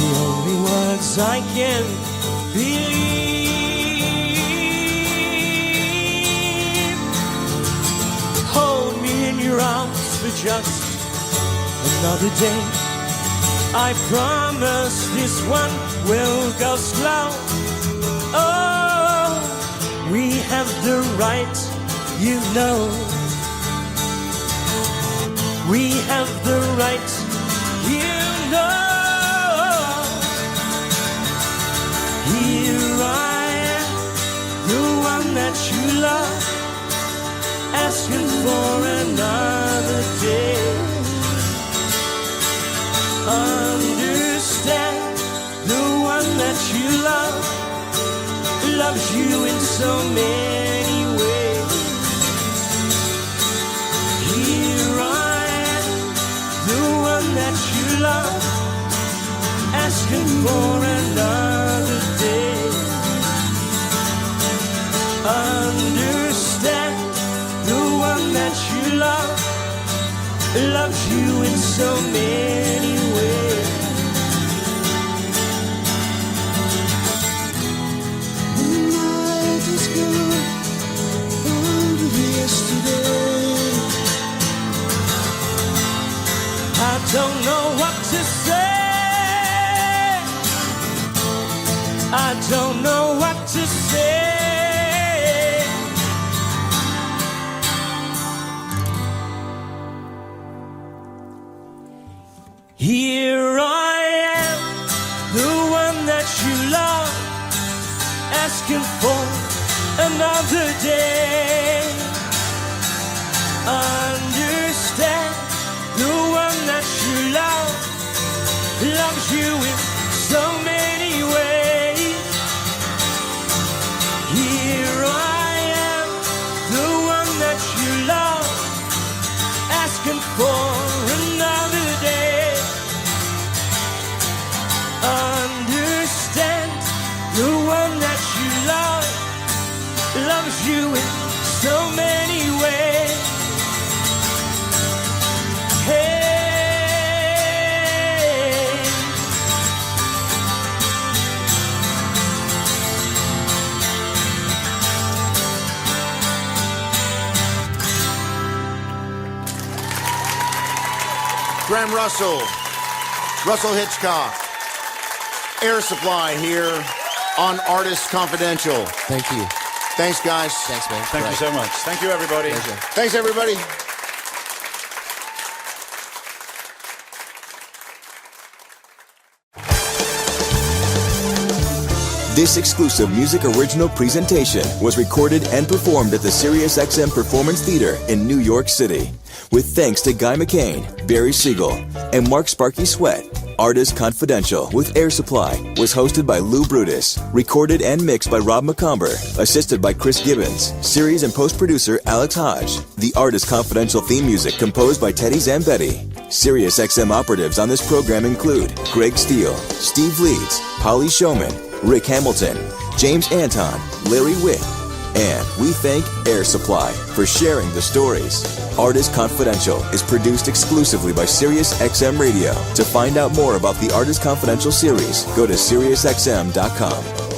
the only words I can believe. Hold me in your arms for just another day. I promise this one will go slow. Oh, we have the right, we have the right, Here I am, the one that you love, asking for another day. Understand, the one that you love loves you in so many ways. Here I am, the one that you love, asking for another day. Understand, the one that you love loves you in so many ways. The night is gone over yesterday. I don't know what to say. I don't know what to say. Here I am, the one that you love, asking for another day. Understand the one that you love loves you in so many ways. Here I am, the one that you love, asking for another day. Understand the one that you love loves you in so many ways. Hey. Graham Russell, Russell Hitchcock, Air Supply here on Artist Confidential. Thank you. Thanks, guys. Thanks, man. Thank you so much. Thank you, everybody. Pleasure. Thanks, everybody. This exclusive music original presentation was recorded and performed at the SiriusXM Performance Theater in New York City. With thanks to Guy McCain, Barry Siegel, and Mark Sparky Sweat. Artist Confidential with Air Supply was hosted by Lou Brutus, recorded and mixed by Rob McComber, assisted by Chris Gibbons, series and post-producer Alex Hodge. The Artist Confidential theme music composed by Teddy Zambetti. SiriusXM operatives on this program include Greg Steele, Steve Leeds, Polly Showman, Rick Hamilton, James Anton, Larry Witt, and we thank Air Supply for sharing the stories. Artist Confidential is produced exclusively by SiriusXM Radio. To find out more about the Artist Confidential series, go to SiriusXM.com.